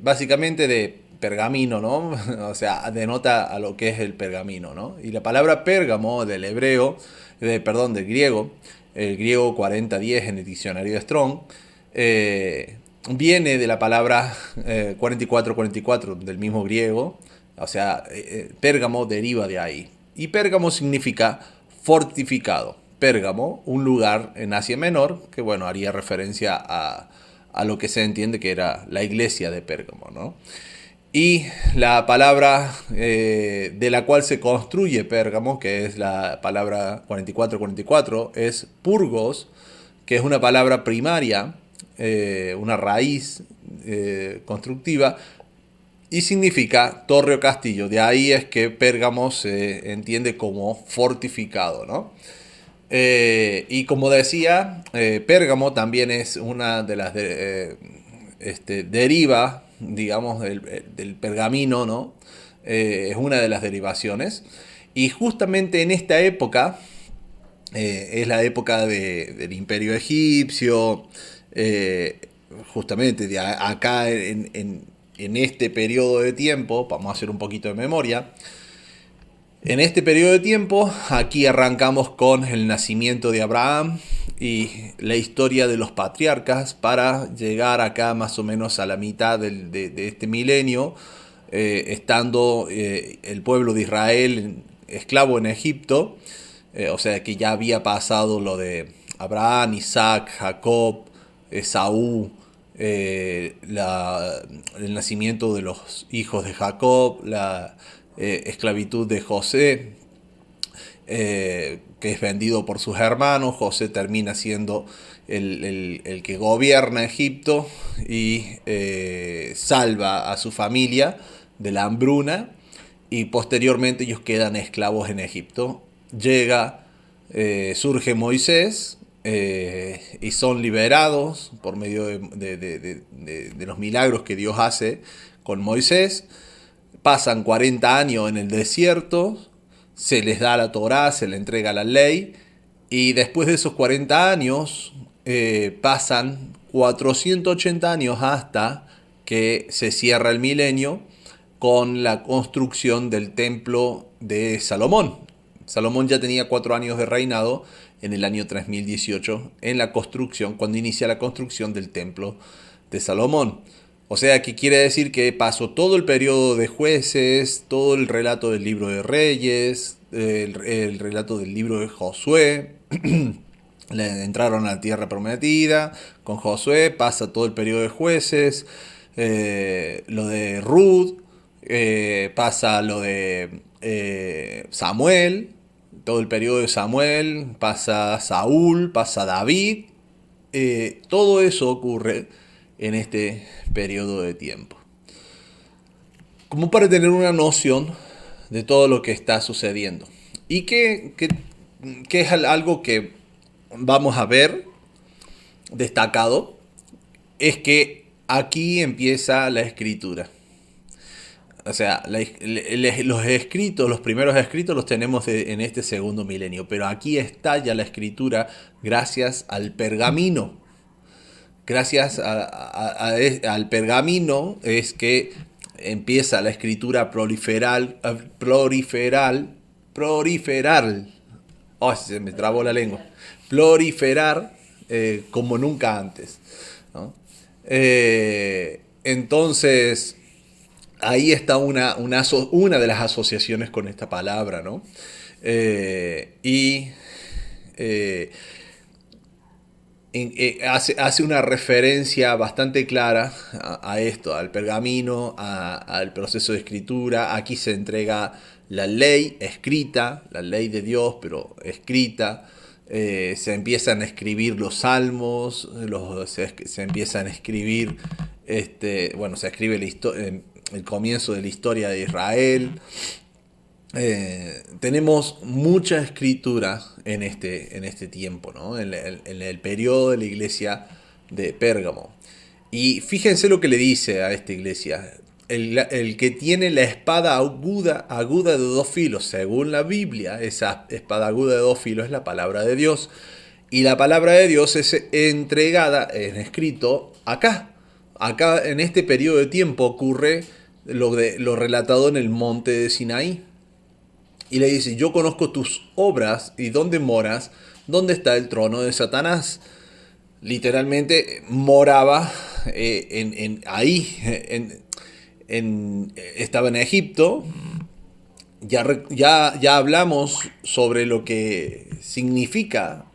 básicamente de pergamino, ¿no? O sea, denota a lo que es el pergamino, ¿no? Y la palabra Pérgamo del hebreo, del griego, el griego 4010 en el diccionario de Strong, viene de la palabra 4444 del mismo griego, o sea, Pérgamo deriva de ahí. Y Pérgamo significa fortificado. Pérgamo, un lugar en Asia Menor, que bueno, haría referencia a lo que se entiende que era la iglesia de Pérgamo, ¿no? Y la palabra de la cual se construye Pérgamo, que es la palabra 4444, es purgos, que es una palabra primaria, una raíz constructiva, y significa torre o castillo. De ahí es que Pérgamo se entiende como fortificado, ¿no? Y como decía, Pérgamo también es una de las deriva, digamos, del pergamino, ¿no? Es una de las derivaciones. Y justamente en esta época, es la época del Imperio Egipcio, justamente acá en este periodo de tiempo, vamos a hacer un poquito de memoria. En este periodo de tiempo, aquí arrancamos con el nacimiento de Abraham y la historia de los patriarcas para llegar acá más o menos a la mitad de este milenio, estando el pueblo de Israel esclavo en Egipto, o sea que ya había pasado lo de Abraham, Isaac, Jacob, Esaú, el nacimiento de los hijos de Jacob, la esclavitud de José, que es vendido por sus hermanos. José termina siendo el que gobierna Egipto y salva a su familia de la hambruna, y posteriormente ellos quedan esclavos en Egipto. Surge Moisés, y son liberados por medio de los milagros que Dios hace con Moisés. Pasan 40 años en el desierto, se les da la Torá, se les entrega la ley, y después de esos 40 años pasan 480 años hasta que se cierra el milenio con la construcción del templo de Salomón. Salomón ya tenía 4 años de reinado en el año 3018 en la construcción, cuando inicia la construcción del templo de Salomón. O sea, que quiere decir que pasó todo el periodo de jueces, todo el relato del libro de Reyes, el relato del libro de Josué. Entraron a la tierra prometida con Josué, pasa todo el periodo de jueces, lo de Ruth, pasa lo de Samuel, todo el periodo de Samuel, pasa Saúl, pasa David. Todo eso ocurre en este periodo de tiempo, como para tener una noción de todo lo que está sucediendo. Y que es algo que vamos a ver destacado, es que aquí empieza la escritura. O sea, los primeros escritos los tenemos en este segundo milenio, pero aquí está ya la escritura gracias al pergamino. Gracias al pergamino es que empieza la escritura a proliferar. Oh, se me trabó la lengua. Proliferar como nunca antes, ¿no? Entonces, ahí está una de las asociaciones con esta palabra, ¿no? Hace una referencia bastante clara a esto, al pergamino, al proceso de escritura. Aquí se entrega la ley escrita, la ley de Dios, pero escrita. Se empiezan a escribir los salmos, se empiezan a escribir, se escribe el comienzo de la historia de Israel. Tenemos mucha escritura en este tiempo, ¿no? En el periodo de la iglesia de Pérgamo. Y fíjense lo que le dice a esta iglesia. El que tiene la espada aguda de dos filos, según la Biblia, esa espada aguda de dos filos es la palabra de Dios. Y la palabra de Dios es entregada, en escrito, acá. Acá en este periodo de tiempo ocurre lo relatado en el monte de Sinaí. Y le dice, yo conozco tus obras y dónde moras, dónde está el trono de Satanás. Literalmente moraba ahí, estaba en Egipto. Ya hablamos sobre lo que significa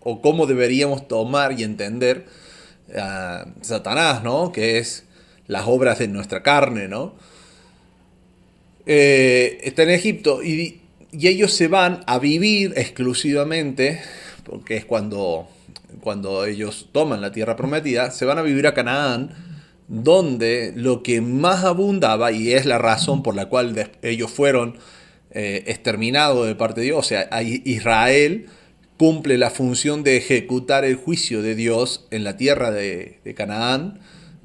o cómo deberíamos tomar y entender Satanás, ¿no? Que es las obras de nuestra carne, ¿no? Está en Egipto y ellos se van a vivir exclusivamente, porque es cuando ellos toman la tierra prometida, se van a vivir a Canaán, donde lo que más abundaba, y es la razón por la cual ellos fueron exterminados de parte de Dios, o sea, Israel cumple la función de ejecutar el juicio de Dios en la tierra de Canaán.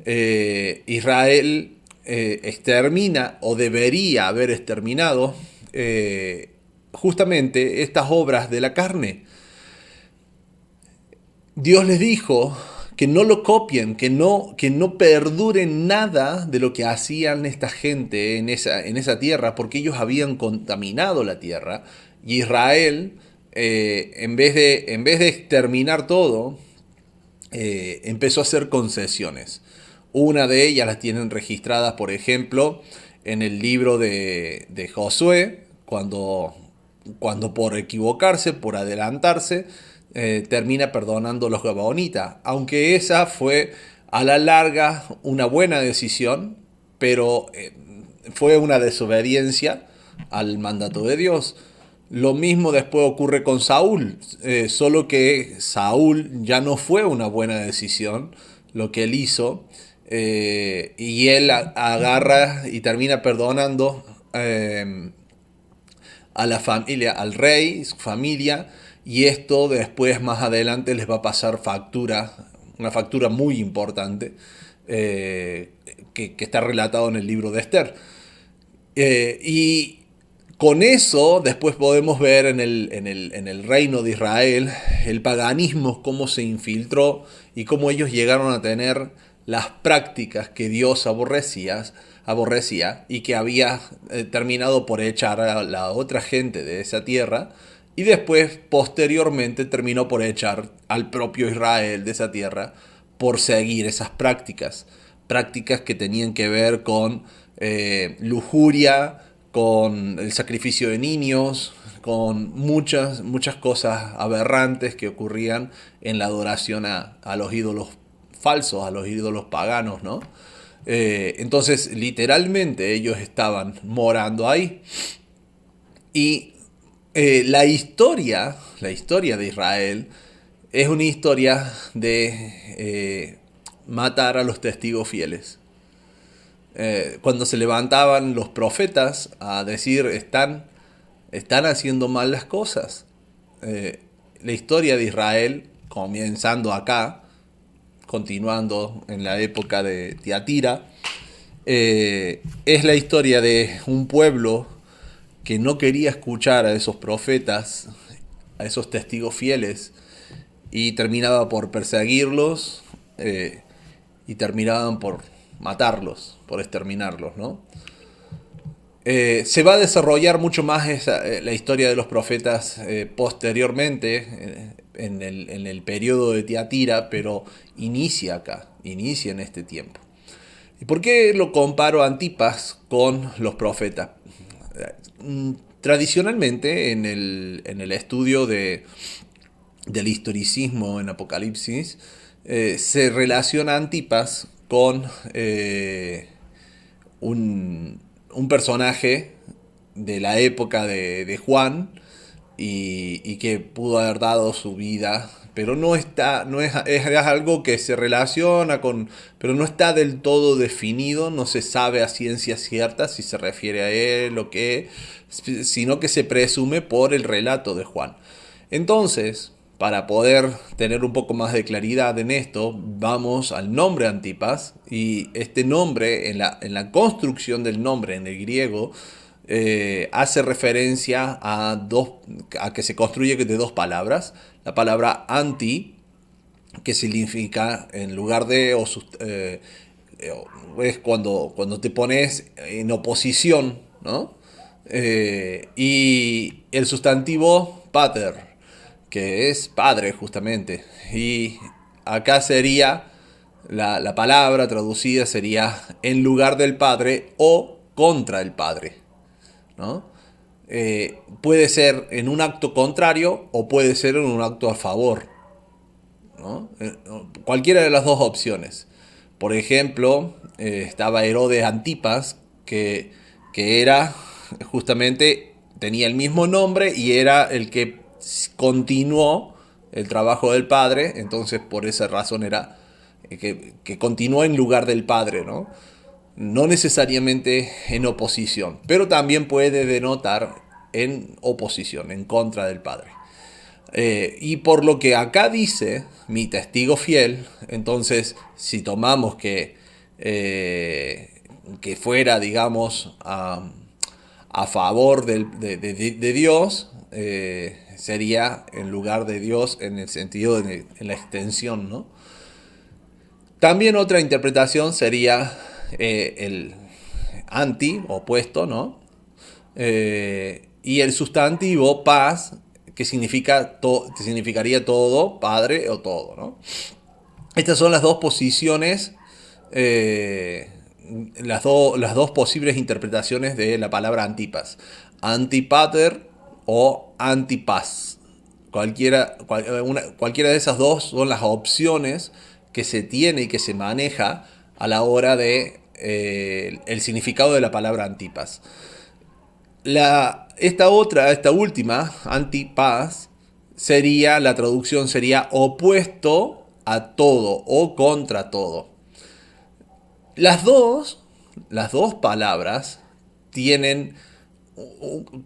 Israel extermina o debería haber exterminado justamente estas obras de la carne. Dios les dijo que no lo copien, que no perduren nada de lo que hacían esta gente en esa tierra, porque ellos habían contaminado la tierra. Y Israel, en vez de exterminar todo, empezó a hacer concesiones. Una de ellas las tienen registradas, por ejemplo, en el libro de Josué, cuando por equivocarse, por adelantarse, termina perdonando a los gabaonitas. Aunque esa fue a la larga una buena decisión, pero fue una desobediencia al mandato de Dios. Lo mismo después ocurre con Saúl, solo que Saúl ya no fue una buena decisión lo que él hizo, y él agarra y termina perdonando a la familia, al rey, su familia, y esto después más adelante les va a pasar factura, una factura muy importante, que está relatado en el libro de Esther. Y con eso después podemos ver en el reino de Israel el paganismo, cómo se infiltró y cómo ellos llegaron a tener las prácticas que Dios aborrecía y que había terminado por echar a la otra gente de esa tierra, y después posteriormente terminó por echar al propio Israel de esa tierra por seguir esas prácticas que tenían que ver con lujuria, con el sacrificio de niños, con muchas cosas aberrantes que ocurrían en la adoración a los ídolos falsos, a los ídolos paganos, ¿no? Entonces, literalmente ellos estaban morando ahí. Y la historia de Israel es una historia de matar a los testigos fieles. Cuando se levantaban los profetas a decir están haciendo mal las cosas. La historia de Israel, comenzando acá, continuando en la época de Tiatira, es la historia de un pueblo que no quería escuchar a esos profetas, a esos testigos fieles, y terminaba por perseguirlos, y terminaban por matarlos, por exterminarlos, ¿no? Se va a desarrollar mucho más la historia de los profetas posteriormente, en el periodo de Tiatira, pero inicia acá, inicia en este tiempo. ¿Y por qué lo comparo a Antipas con los profetas? Tradicionalmente en el estudio del historicismo en Apocalipsis, se relaciona a Antipas con un personaje de la época de Juan, y que pudo haber dado su vida, pero es algo que se relaciona con, pero no está del todo definido, no se sabe a ciencia cierta si se refiere a él o qué, sino que se presume por el relato de Juan. Entonces, para poder tener un poco más de claridad en esto, vamos al nombre Antipas, y este nombre, en la construcción del nombre en el griego, hace referencia a que se construye de dos palabras. La palabra anti, que significa en lugar de, es cuando te pones en oposición, ¿no? Y el sustantivo pater, que es padre justamente. Y acá sería, la palabra traducida sería en lugar del padre o contra el padre, ¿no? Puede ser en un acto contrario o puede ser en un acto a favor, ¿no? Cualquiera de las dos opciones. Por ejemplo, estaba Herodes Antipas, que era justamente, tenía el mismo nombre y era el que continuó el trabajo del padre, entonces por esa razón era que continuó en lugar del padre, ¿no? No necesariamente en oposición, pero también puede denotar en oposición, en contra del padre. Y por lo que acá dice mi testigo fiel, entonces si tomamos que fuera, digamos, a favor de Dios, sería en lugar de Dios en el sentido, en la extensión, ¿no? También otra interpretación sería el anti, opuesto, ¿no? Y el sustantivo paz, que que significaría todo, padre o todo, ¿no? Estas son las dos posiciones, eh, las dos posibles interpretaciones de la palabra antipas. Antipater o antipaz. Cualquiera de esas dos son las opciones que se tiene y que se maneja a la hora de el significado de la palabra antipas. Esta última, antipaz, la traducción sería opuesto a todo o contra todo. Las dos, las dos palabras tienen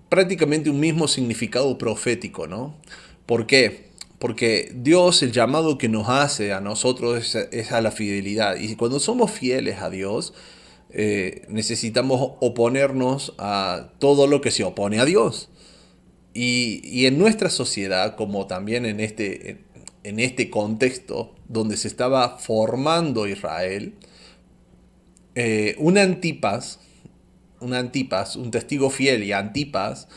prácticamente un mismo significado profético, ¿no? ¿Por qué? Porque Dios, el llamado que nos hace a nosotros es a la fidelidad. Y cuando somos fieles a Dios, necesitamos oponernos a todo lo que se opone a Dios. Y en nuestra sociedad, como también en este contexto donde se estaba formando Israel, un antipas, un testigo fiel y antipas,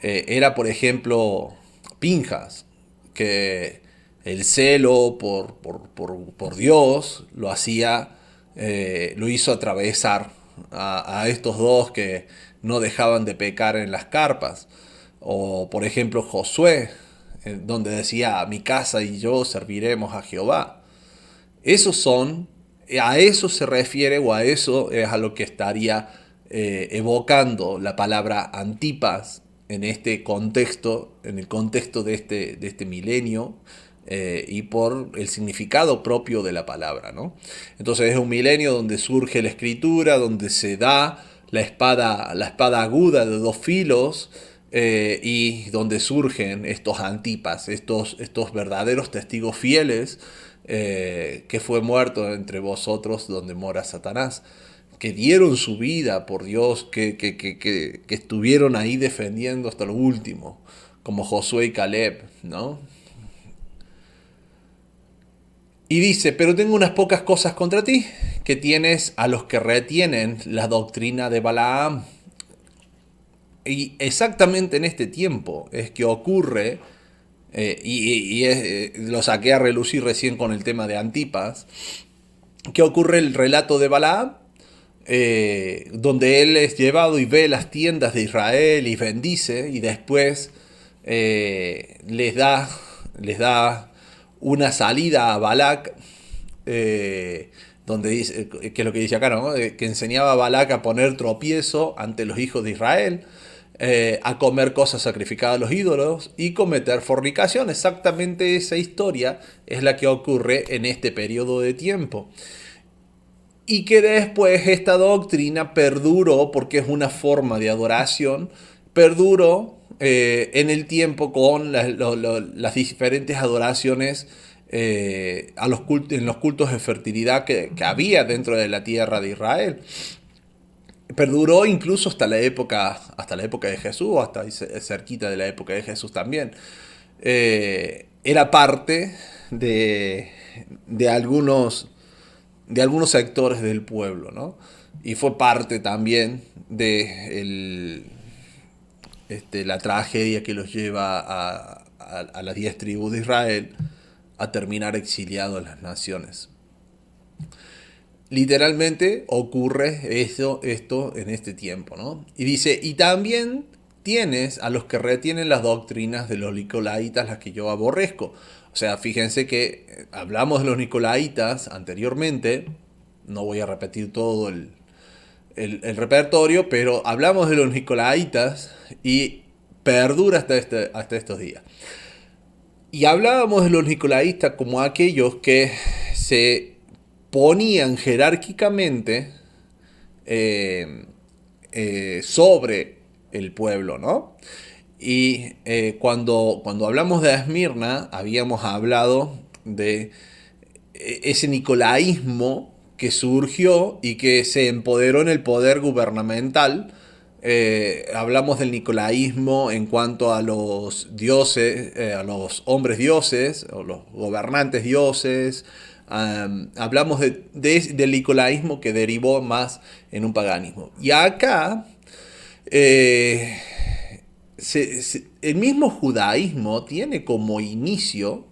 era por ejemplo Pinjas, que el celo por Dios lo hacía, lo hizo atravesar a estos dos que no dejaban de pecar en las carpas. O por ejemplo Josué, donde decía, mi casa y yo serviremos a Jehová. Esos son, a eso se refiere o a eso es a lo que estaría evocando la palabra antipas en este contexto, en el contexto de este milenio, y por el significado propio de la palabra, ¿no? Entonces es un milenio donde surge la escritura, donde se da la espada aguda de dos filos, y donde surgen estos antipas, estos verdaderos testigos fieles, que fue muerto entre vosotros donde mora Satanás, que dieron su vida por Dios, que estuvieron ahí defendiendo hasta lo último, como Josué y Caleb, ¿no? Y dice, pero tengo unas pocas cosas contra ti, que tienes a los que retienen la doctrina de Balaam. Y exactamente en este tiempo es que ocurre, lo saqué a relucir recién con el tema de Antipas, que ocurre el relato de Balaam, donde él es llevado y ve las tiendas de Israel y bendice, y después les da una salida a Balac, donde dice, que es lo que dice acá, ¿no? Que enseñaba a Balac a poner tropiezo ante los hijos de Israel, a comer cosas sacrificadas a los ídolos y cometer fornicación. Exactamente esa historia es la que ocurre en este periodo de tiempo. Y que después esta doctrina perduró, porque es una forma de adoración, perduró en el tiempo con las diferentes adoraciones, en los cultos de fertilidad que había dentro de la tierra de Israel. Perduró incluso hasta la época de Jesús, hasta cerquita de la época de Jesús también. Era parte de algunos de algunos sectores del pueblo, ¿no? Y fue parte también de la tragedia que los lleva a las 10 tribus de Israel a terminar exiliados en las naciones. Literalmente ocurre esto en este tiempo, ¿no? Y dice, y también tienes a los que retienen las doctrinas de los nicolaitas, las que yo aborrezco. O sea, fíjense que hablamos de los nicolaitas anteriormente, no voy a repetir todo el repertorio, pero hablamos de los nicolaitas y perdura hasta estos días. Y hablábamos de los nicolaitas como aquellos que se ponían jerárquicamente sobre el pueblo, ¿no? Y cuando hablamos de Esmirna, habíamos hablado de ese nicolaísmo que surgió y que se empoderó en el poder gubernamental. Hablamos del nicolaísmo en cuanto a los dioses, a los hombres dioses, o los gobernantes dioses. Hablamos del nicolaísmo que derivó más en un paganismo. Y acá, el mismo judaísmo tiene como inicio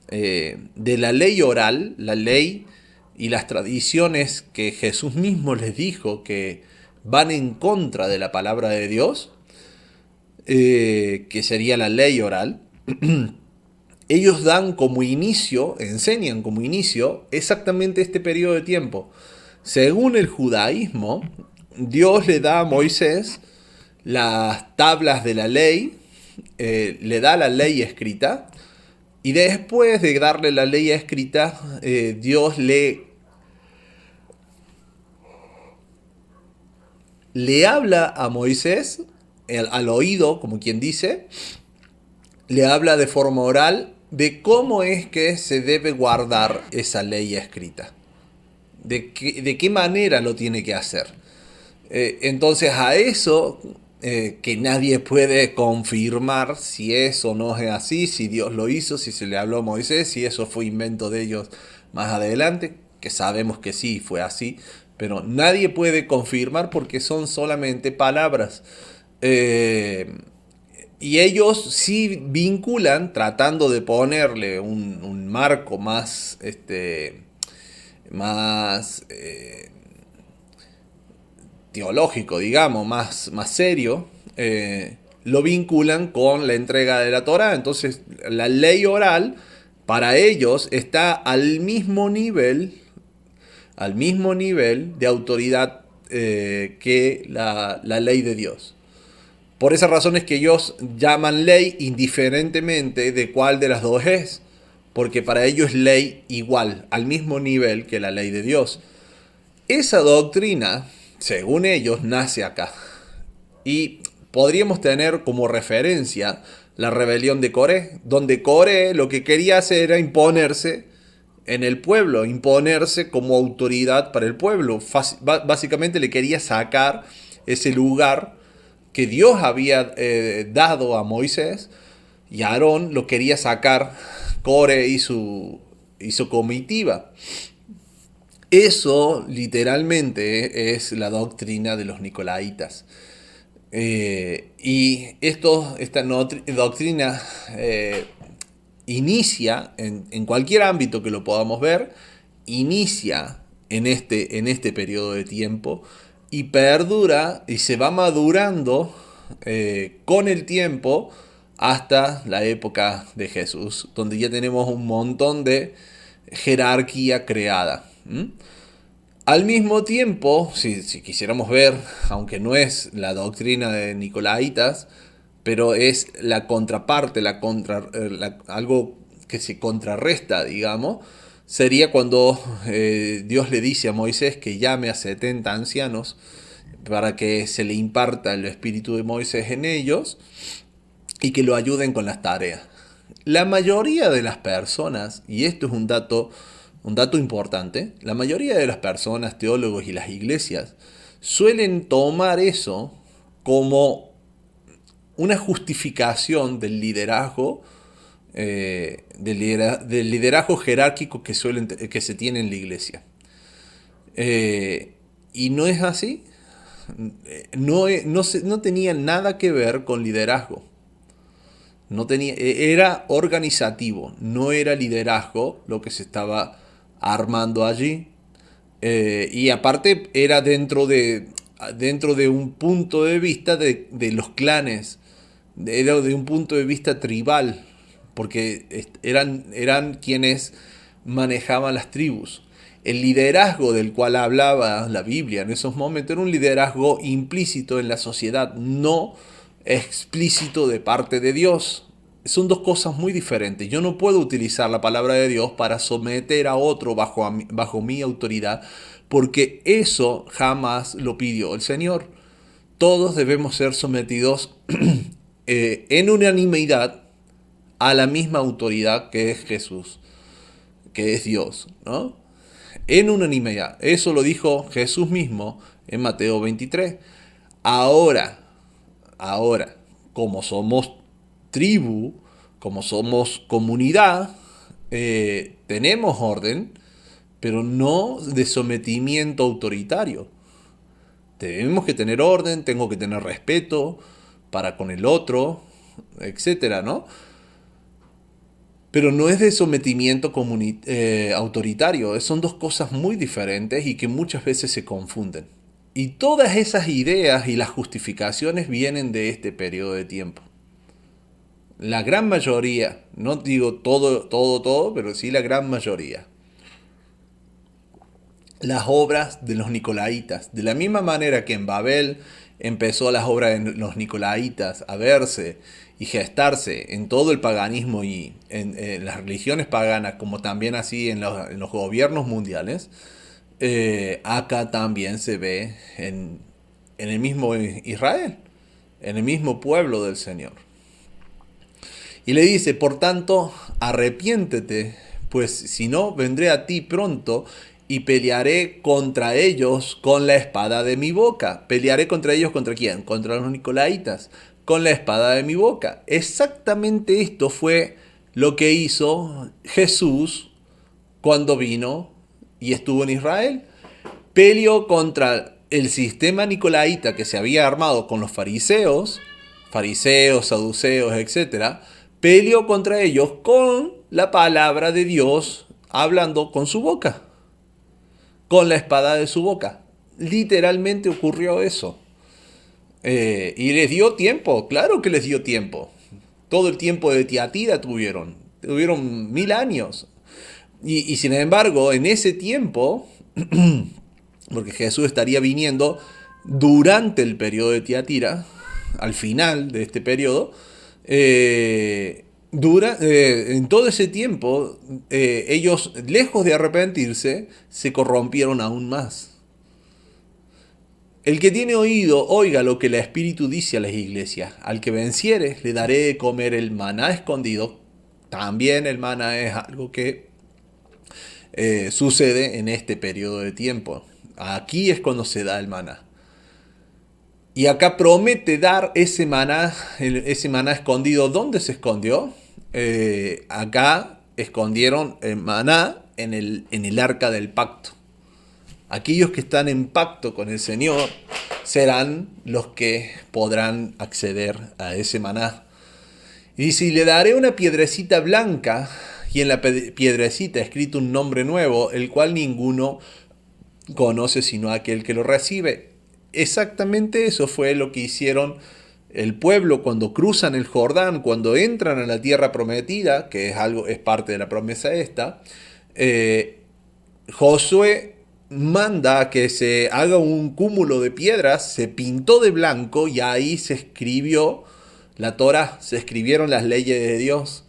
de la ley oral, la ley y las tradiciones que Jesús mismo les dijo que van en contra de la palabra de Dios, que sería la ley oral. Ellos dan como inicio, enseñan como inicio exactamente este periodo de tiempo. Según el judaísmo, Dios le da a Moisés las tablas de la ley, le da la ley escrita, y después de darle la ley escrita, Dios le habla a Moisés al oído, como quien dice, le habla de forma oral de cómo es que se debe guardar esa ley escrita, de qué manera lo tiene que hacer. Entonces a eso, que nadie puede confirmar si eso no es así, si Dios lo hizo, si se le habló a Moisés, si eso fue invento de ellos más adelante, que sabemos que sí fue así, pero nadie puede confirmar porque son solamente palabras. Y ellos sí vinculan, tratando de ponerle un marco más, más teológico, digamos, más serio, lo vinculan con la entrega de la Torá. Entonces, la ley oral para ellos está al mismo nivel de autoridad que la ley de Dios. Por esa razón es que ellos llaman ley indiferentemente de cuál de las dos es, porque para ellos es ley igual, al mismo nivel que la ley de Dios. Esa doctrina, según ellos, nace acá. Y podríamos tener como referencia la rebelión de Coré, donde Coré lo que quería hacer era imponerse en el pueblo, imponerse como autoridad para el pueblo. Básicamente le quería sacar ese lugar que Dios había dado a Moisés, y Aarón lo quería sacar Coré y su comitiva. Eso literalmente es la doctrina de los nicolaitas. Y esta doctrina inicia en cualquier ámbito que lo podamos ver, inicia en este periodo de tiempo y perdura y se va madurando con el tiempo hasta la época de Jesús, donde ya tenemos un montón de jerarquía creada. Al mismo tiempo, si quisiéramos ver, aunque no es la doctrina de Nicolaitas, pero es la contraparte, algo que se contrarresta, digamos, sería cuando Dios le dice a Moisés que llame a 70 ancianos para que se le imparta el espíritu de Moisés en ellos y que lo ayuden con las tareas. La mayoría de las personas, y esto es un dato importante, la mayoría de las personas, teólogos y las iglesias, suelen tomar eso como una justificación del liderazgo, del liderazgo jerárquico que se tiene en la iglesia. Y no es así. No tenía nada que ver con liderazgo. No tenía, era organizativo, no era liderazgo lo que se estaba armando allí. Y aparte era dentro de un punto de vista de los clanes, era de un punto de vista tribal, porque eran quienes manejaban las tribus. El liderazgo del cual hablaba la Biblia en esos momentos era un liderazgo implícito en la sociedad, no explícito de parte de Dios. Son dos cosas muy diferentes. Yo no puedo utilizar la palabra de Dios para someter a otro bajo mi autoridad, porque eso jamás lo pidió el Señor. Todos debemos ser sometidos en unanimidad a la misma autoridad que es Jesús, que es Dios, ¿no? En unanimidad. Eso lo dijo Jesús mismo en Mateo 23. Ahora, ahora, como somos tribu, como somos comunidad, tenemos orden, pero no de sometimiento autoritario. Tenemos que tener orden, tengo que tener respeto para con el otro, etcétera, ¿no? Pero no es de sometimiento autoritario, son dos cosas muy diferentes y que muchas veces se confunden. Y todas esas ideas y las justificaciones vienen de este periodo de tiempo. La gran mayoría, no digo todo, pero sí la gran mayoría. Las obras de los nicolaitas, de la misma manera que en Babel empezó las obras de los nicolaitas a verse y gestarse en todo el paganismo y en las religiones paganas, como también así en los gobiernos mundiales, acá también se ve en el mismo Israel, en el mismo pueblo del Señor. Y le dice, por tanto, arrepiéntete, pues si no, vendré a ti pronto y pelearé contra ellos con la espada de mi boca. ¿Pelearé contra ellos contra quién? Contra los nicolaitas, con la espada de mi boca. Exactamente esto fue lo que hizo Jesús cuando vino y estuvo en Israel. Peleó contra el sistema nicolaita que se había armado con los fariseos, saduceos, etcétera. Peleó contra ellos con la palabra de Dios, hablando con su boca, con la espada de su boca. Literalmente ocurrió eso. Y les dio tiempo, claro que les dio tiempo. Todo el tiempo de Tiatira tuvieron 1000 años. Y sin embargo, en ese tiempo, porque Jesús estaría viniendo durante el periodo de Tiatira, al final de este periodo, en todo ese tiempo, ellos, lejos de arrepentirse, se corrompieron aún más. El que tiene oído, oiga lo que el Espíritu dice a las iglesias. Al que venciere, le daré de comer el maná escondido. También el maná es algo que sucede en este periodo de tiempo. Aquí es cuando se da el maná. Y acá promete dar ese maná escondido. ¿Dónde se escondió? Acá escondieron el maná en el arca del pacto. Aquellos que están en pacto con el Señor serán los que podrán acceder a ese maná. Y dice, y le daré una piedrecita blanca, y en la piedrecita escrito un nombre nuevo, el cual ninguno conoce sino aquel que lo recibe. Exactamente eso fue lo que hicieron el pueblo cuando cruzan el Jordán, cuando entran a la tierra prometida, que es parte de la promesa esta. Josué manda que se haga un cúmulo de piedras, se pintó de blanco y ahí se escribió la Torá, se escribieron las leyes de Dios.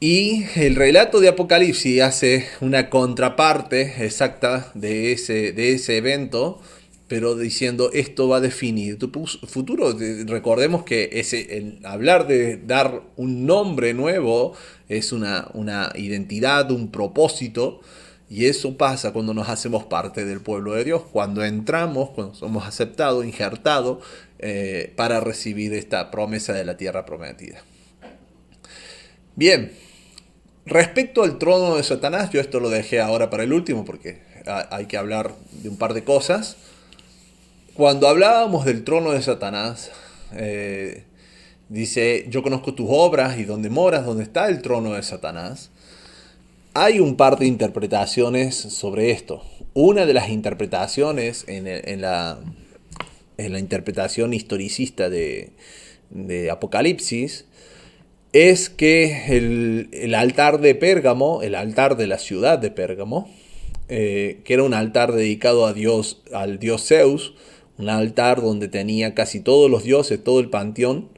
Y el relato de Apocalipsis hace una contraparte exacta de ese evento, pero diciendo esto va a definir tu futuro. Recordemos que el hablar de dar un nombre nuevo es una identidad, un propósito, y eso pasa cuando nos hacemos parte del pueblo de Dios, cuando entramos, cuando somos aceptados, injertados, para recibir esta promesa de la tierra prometida. Bien. Respecto al trono de Satanás, yo esto lo dejé ahora para el último porque hay que hablar de un par de cosas. Cuando hablábamos del trono de Satanás, dice, yo conozco tus obras y dónde moras, dónde está el trono de Satanás. Hay un par de interpretaciones sobre esto. Una de las interpretaciones en la interpretación historicista de Apocalipsis es que el altar de Pérgamo, el altar de la ciudad de Pérgamo, que era un altar dedicado a Dios, al dios Zeus, un altar donde tenía casi todos los dioses, todo el panteón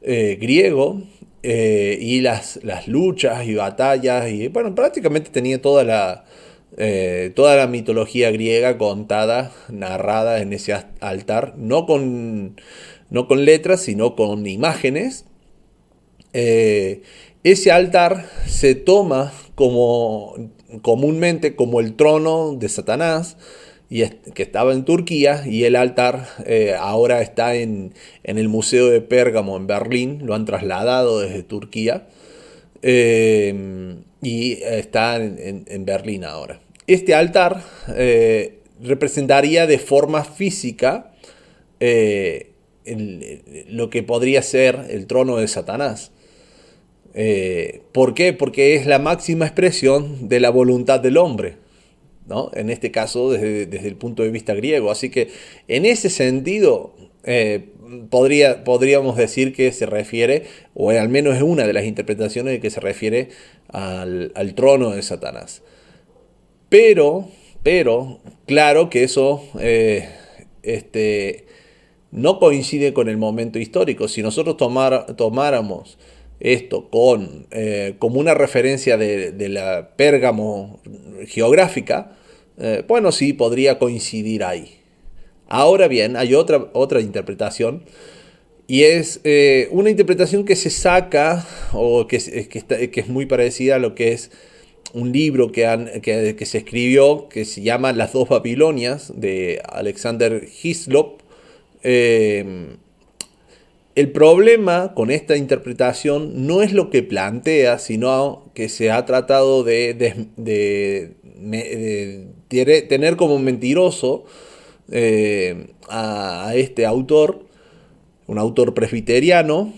griego, y las luchas y batallas, y bueno, prácticamente tenía toda la mitología griega contada, narrada en ese altar, no con letras, sino con imágenes. Ese altar se toma comúnmente como el trono de Satanás, que estaba en Turquía, y el altar ahora está en el Museo de Pérgamo en Berlín, lo han trasladado desde Turquía, y está en Berlín ahora. Este altar representaría de forma física lo que podría ser el trono de Satanás. ¿Por qué? Porque es la máxima expresión de la voluntad del hombre, ¿no? En este caso desde el punto de vista griego. Así que en ese sentido podríamos decir que se refiere, o al menos es una de las interpretaciones de que se refiere al trono de Satanás. Pero, claro que eso no coincide con el momento histórico. Si nosotros tomáramos esto como una referencia de la Pérgamo geográfica, bueno, sí, podría coincidir ahí. Ahora bien, hay otra interpretación, y es una interpretación que se saca, o que es muy parecida a lo que es un libro que se escribió, que se llama Las dos Babilonias, de Alexander Hislop. El problema con esta interpretación no es lo que plantea, sino que se ha tratado de tener como mentiroso a este autor, un autor presbiteriano,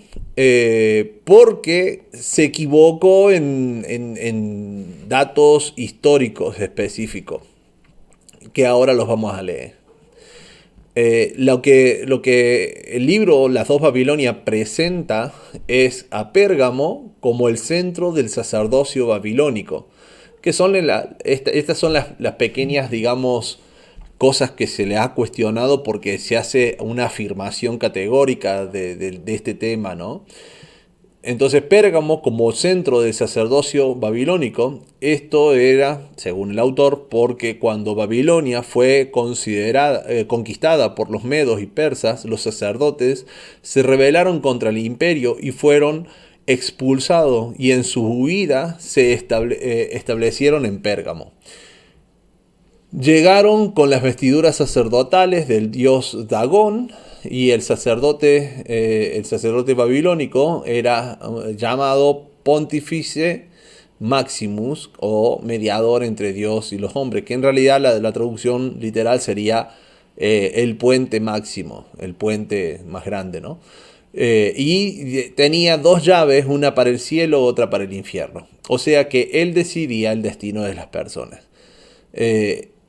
porque se equivocó en datos históricos específicos, que ahora los vamos a leer. Lo que el libro Las dos Babilonias presenta es a Pérgamo como el centro del sacerdocio babilónico, que son estas son las pequeñas, digamos, cosas que se le ha cuestionado porque se hace una afirmación categórica de este tema, ¿no? Entonces Pérgamo como centro del sacerdocio babilónico, esto era, según el autor, porque cuando Babilonia fue conquistada por los medos y persas, los sacerdotes se rebelaron contra el imperio y fueron expulsados, y en su huida se establecieron en Pérgamo. Llegaron con las vestiduras sacerdotales del dios Dagón, y el sacerdote babilónico era llamado Pontífice Maximus, o mediador entre Dios y los hombres, que en realidad la traducción literal sería el puente máximo, el puente más grande, ¿no? Y tenía dos llaves, una para el cielo, otra para el infierno. O sea que él decidía el destino de las personas.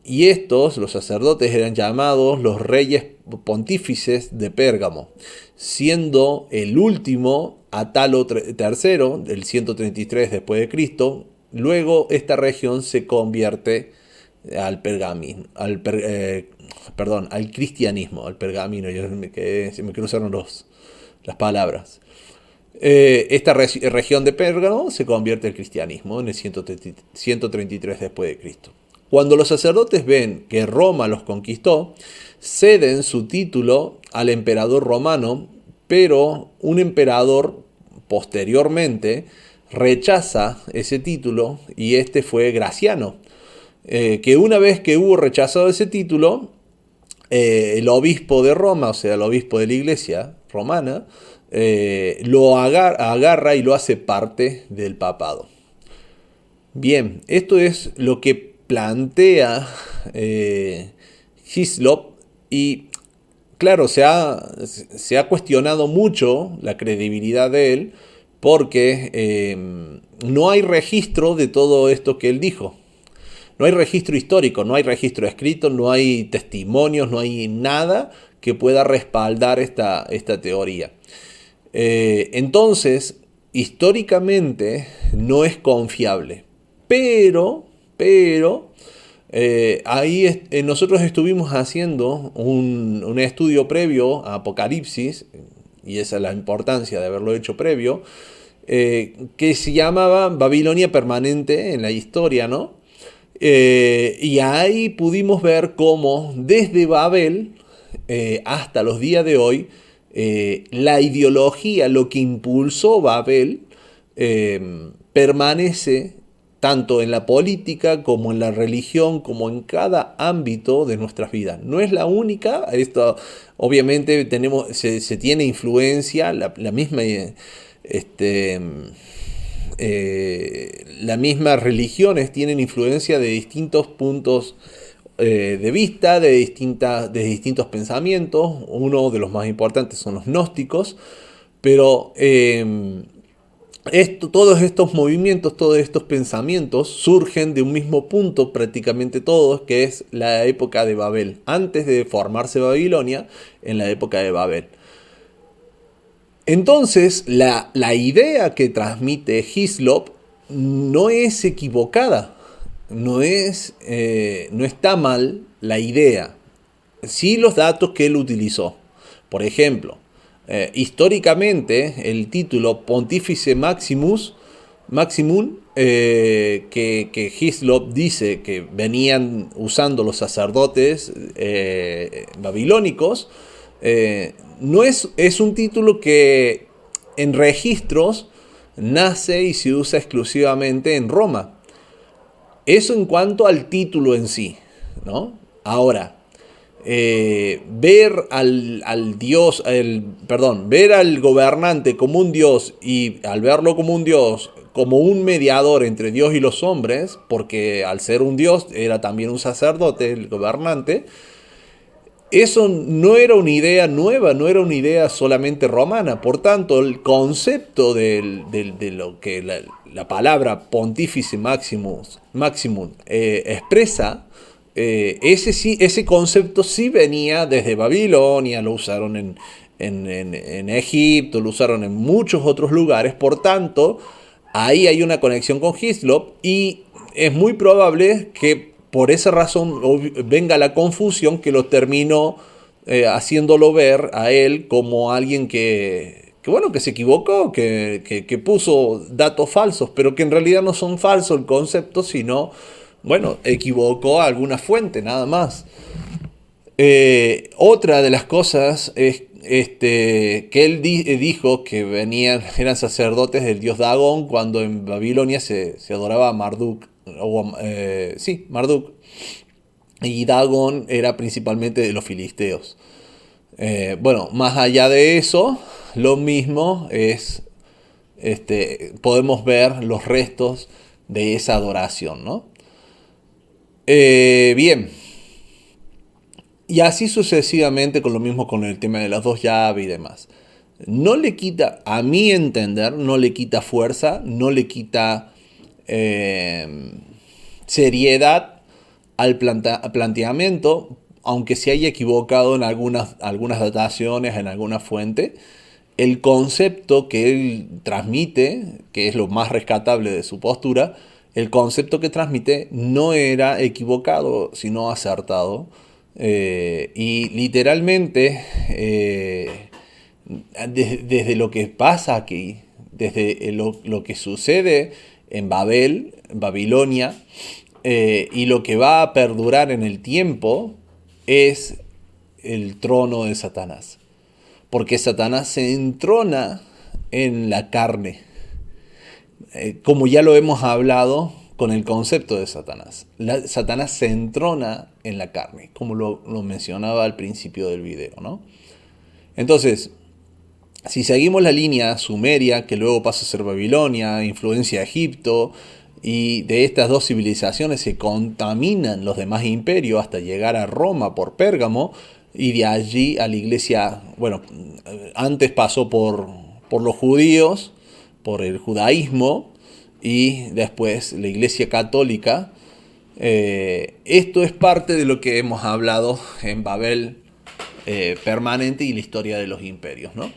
Y estos, los sacerdotes, eran llamados los reyes pontífices de Pérgamo, siendo el último Atalo III, del 133 después de Cristo. Luego esta región se convierte al cristianismo, al pergamino. Se me cruzaron las palabras. Esta región de Pérgamo se convierte al cristianismo en el 133 después de Cristo. Cuando los sacerdotes ven que Roma los conquistó, ceden su título al emperador romano, pero un emperador posteriormente rechaza ese título, y este fue Graciano, que una vez que hubo rechazado ese título, el obispo de Roma, o sea, el obispo de la iglesia romana, lo agarra y lo hace parte del papado. Bien, esto es lo que Hislop. Y claro, se ha cuestionado mucho la credibilidad de él porque no hay registro de todo esto que él dijo. No hay registro histórico, no hay registro escrito, no hay testimonios, no hay nada que pueda respaldar esta teoría. Entonces, históricamente no es confiable. Pero, nosotros estuvimos haciendo un estudio previo a Apocalipsis, y esa es la importancia de haberlo hecho previo, que se llamaba Babilonia permanente en la historia, ¿no? Y ahí pudimos ver cómo desde Babel hasta los días de hoy, la ideología, lo que impulsó Babel, permanece tanto en la política como en la religión, como en cada ámbito de nuestras vidas. No es la única, esto obviamente se tiene influencia, la misma... las mismas religiones tienen influencia de distintos puntos de vista, de distintos pensamientos. Uno de los más importantes son los gnósticos, pero todos estos movimientos, todos estos pensamientos surgen de un mismo punto, prácticamente todos, que es la época de Babel, antes de formarse Babilonia, en la época de Babel. Entonces, la idea que transmite Hislop no es equivocada, no está mal la idea, sí los datos que él utilizó. Por ejemplo, históricamente el título Pontífice Maximum, que Hislop dice que venían usando los sacerdotes babilónicos, no es un título que en registros nace y se usa exclusivamente en Roma. Eso en cuanto al título en sí, ¿no? Ahora, ver ver al gobernante como un dios, y al verlo como un dios, como un mediador entre Dios y los hombres, porque al ser un dios era también un sacerdote, el gobernante. Eso no era una idea nueva, no era una idea solamente romana. Por tanto, el concepto de lo que la palabra Pontífice Maximum expresa, ese concepto sí venía desde Babilonia, lo usaron en Egipto, lo usaron en muchos otros lugares. Por tanto, ahí hay una conexión con Hislop, y es muy probable que por esa razón venga la confusión, que lo terminó haciéndolo ver a él como alguien que se equivocó, que puso datos falsos, pero que en realidad no son falsos el concepto, sino, equivocó alguna fuente, nada más. Otra de las cosas es que él dijo que eran sacerdotes del dios Dagón, cuando en Babilonia se adoraba a Marduk. Marduk. Y Dagón era principalmente de los filisteos. Más allá de eso, lo mismo es, podemos ver los restos de esa adoración, ¿no? Bien. Y así sucesivamente, con lo mismo con el tema de las dos llaves y demás. No le quita, a mi entender, no le quita fuerza, no le quita seriedad al planteamiento, aunque se haya equivocado en algunas dataciones, en alguna fuente. El concepto que él transmite, que es lo más rescatable de su postura, el concepto que transmite no era equivocado, sino acertado. Y literalmente, desde lo que pasa aquí, desde lo que sucede en Babilonia, y lo que va a perdurar en el tiempo, es el trono de Satanás. Porque Satanás se entrona en la carne, como ya lo hemos hablado con el concepto de Satanás. Satanás se entrona en la carne, como lo mencionaba al principio del video, ¿no? Entonces, si seguimos la línea sumeria, que luego pasa a ser Babilonia, influencia de Egipto, y de estas dos civilizaciones se contaminan los demás imperios hasta llegar a Roma por Pérgamo, y de allí a la iglesia, bueno, antes pasó por los judíos, por el judaísmo, y después la iglesia católica. Esto es parte de lo que hemos hablado en Babel permanente y la historia de los imperios, ¿no?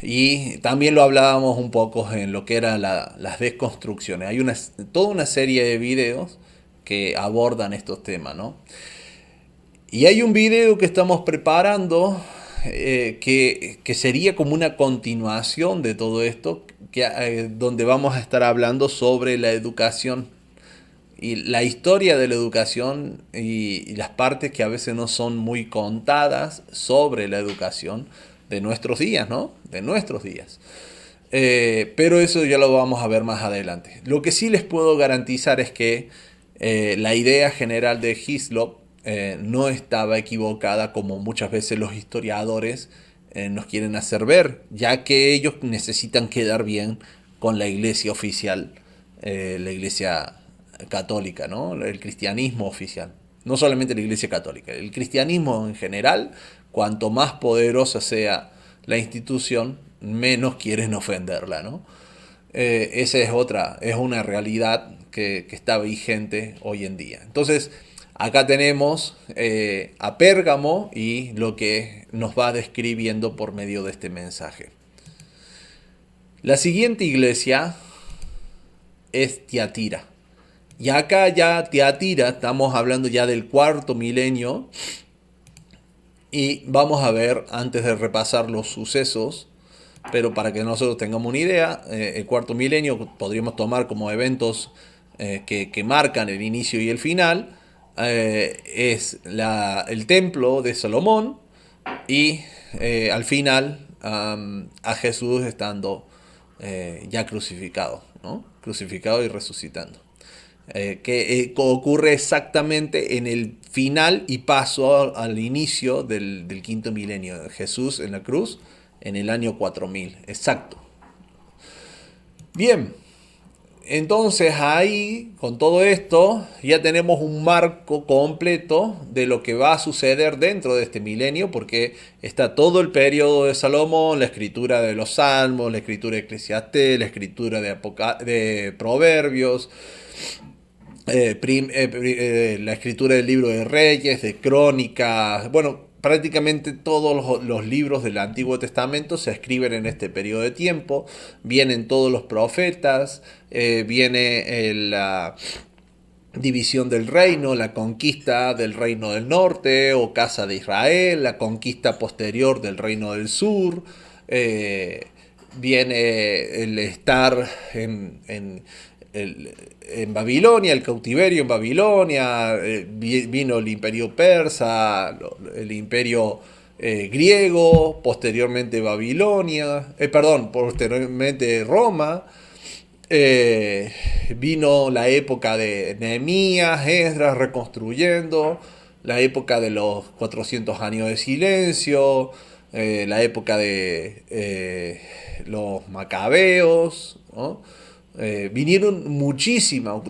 Y también lo hablábamos un poco en lo que eran las desconstrucciones. Hay toda una serie de videos que abordan estos temas, ¿no? Y hay un video que estamos preparando que sería como una continuación de todo esto, donde vamos a estar hablando sobre la educación y la historia de la educación y las partes que a veces no son muy contadas sobre la educación de nuestros días, ¿no? De nuestros días. Pero eso ya lo vamos a ver más adelante. Lo que sí les puedo garantizar es que la idea general de Hislop no estaba equivocada como muchas veces los historiadores nos quieren hacer ver, ya que ellos necesitan quedar bien con la iglesia oficial, la iglesia católica, ¿no? El cristianismo oficial. No solamente la iglesia católica, el cristianismo en general, cuanto más poderosa sea la institución, menos quieren ofenderla, ¿no? Esa es una realidad que está vigente hoy en día. Entonces, acá tenemos a Pérgamo y lo que nos va describiendo por medio de este mensaje. La siguiente iglesia es Tiatira. Y acá ya Tiatira, estamos hablando ya del cuarto milenio. Y vamos a ver, antes de repasar los sucesos, pero para que nosotros tengamos una idea, el cuarto milenio podríamos tomar como eventos que marcan el inicio y el final. Es el templo de Salomón y al final a Jesús estando ya crucificado, ¿no? Crucificado y resucitando. Que ocurre exactamente en el final y paso al inicio del quinto milenio. Jesús en la cruz en el año 4000, exacto. Bien, entonces ahí, con todo esto, ya tenemos un marco completo de lo que va a suceder dentro de este milenio, porque está todo el periodo de Salomón, la escritura de los Salmos, la escritura de Eclesiastés, la escritura de Proverbios, la escritura del libro de Reyes, de Crónicas, bueno, prácticamente todos los libros del Antiguo Testamento se escriben en este periodo de tiempo. Vienen todos los profetas, viene la división del reino, la conquista del reino del norte o casa de Israel, la conquista posterior del reino del sur, viene el estar en Babilonia, el cautiverio en Babilonia, vino el imperio persa, el imperio griego, posteriormente Babilonia, posteriormente Roma, vino la época de Nehemías, Esdras reconstruyendo, la época de los 400 años de silencio, la época de los macabeos, ¿no? Vinieron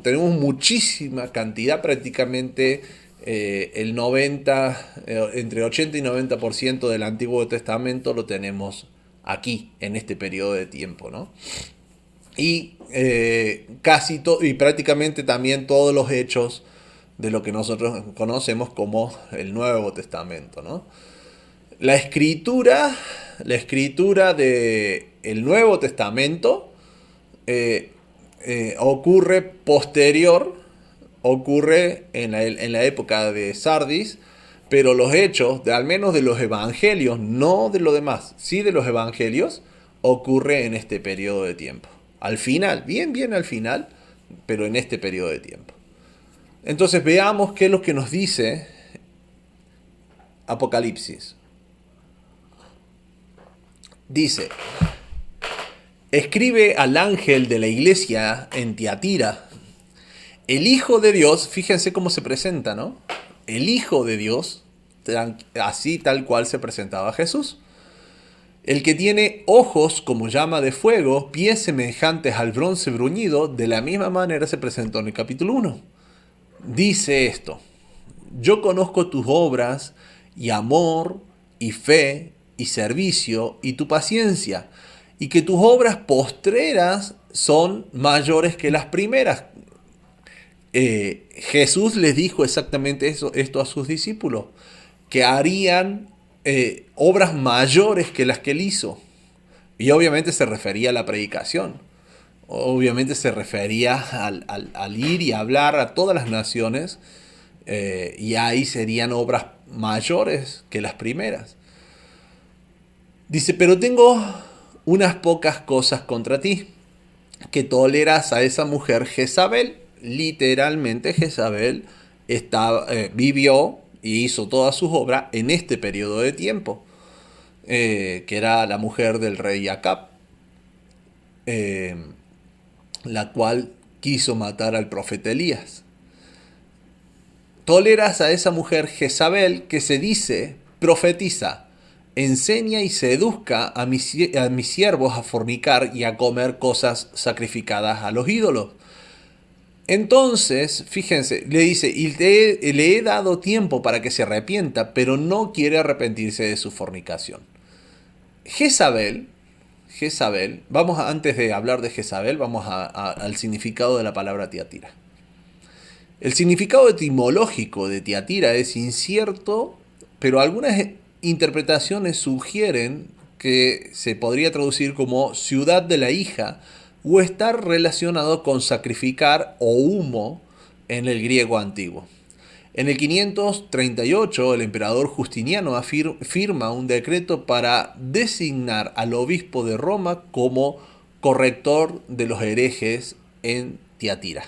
tenemos muchísima cantidad, prácticamente el 90, entre 80 y 90% del Antiguo Testamento lo tenemos aquí, en este periodo de tiempo, ¿no? Y y prácticamente también todos los hechos de lo que nosotros conocemos como el Nuevo Testamento, ¿no? La escritura de el Nuevo Testamento ocurre ocurre en la época de Sardis, pero los hechos, al menos de los evangelios, no de lo demás, sí de los evangelios, ocurre en este periodo de tiempo. Al final, bien al final, pero en este periodo de tiempo. Entonces veamos qué es lo que nos dice Apocalipsis. Dice: escribe al ángel de la iglesia en Tiatira, el Hijo de Dios, fíjense cómo se presenta, ¿no? El Hijo de Dios, así tal cual se presentaba Jesús. El que tiene ojos como llama de fuego, pies semejantes al bronce bruñido, de la misma manera se presentó en el capítulo 1. Dice esto: yo conozco tus obras y amor y fe y servicio y tu paciencia, y que tus obras postreras son mayores que las primeras. Jesús les dijo exactamente esto a sus discípulos, que harían obras mayores que las que él hizo. Y obviamente se refería a la predicación. Obviamente se refería al ir y hablar a todas las naciones, y ahí serían obras mayores que las primeras. Dice, pero tengo unas pocas cosas contra ti, que toleras a esa mujer Jezabel. Literalmente Jezabel vivió y hizo todas sus obras en este periodo de tiempo, que era la mujer del rey Acab, la cual quiso matar al profeta Elías. Toleras a esa mujer Jezabel, que se dice, profetiza, enseña y seduzca a mis siervos a fornicar y a comer cosas sacrificadas a los ídolos. Entonces, fíjense, le dice, y le he dado tiempo para que se arrepienta, pero no quiere arrepentirse de su fornicación. Jezabel, antes de hablar de Jezabel, vamos al significado de la palabra Tiatira. El significado etimológico de Tiatira es incierto, pero algunas interpretaciones sugieren que se podría traducir como ciudad de la hija, o estar relacionado con sacrificar o humo en el griego antiguo. En el 538, el emperador Justiniano firma un decreto para designar al obispo de Roma como corrector de los herejes en Tiatira,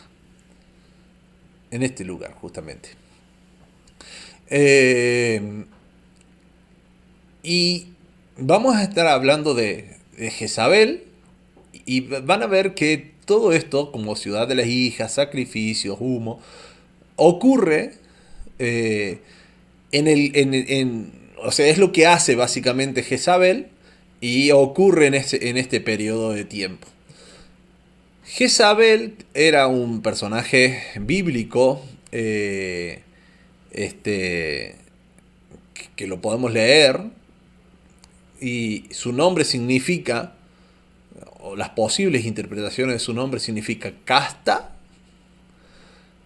en este lugar justamente. Y vamos a estar hablando de Jezabel, y van a ver que todo esto, como ciudad de las hijas, sacrificios, humo, ocurre o sea, es lo que hace básicamente Jezabel, y ocurre en este periodo de tiempo. Jezabel era un personaje bíblico, que lo podemos leer, y su nombre significa, o las posibles interpretaciones de su nombre significa casta,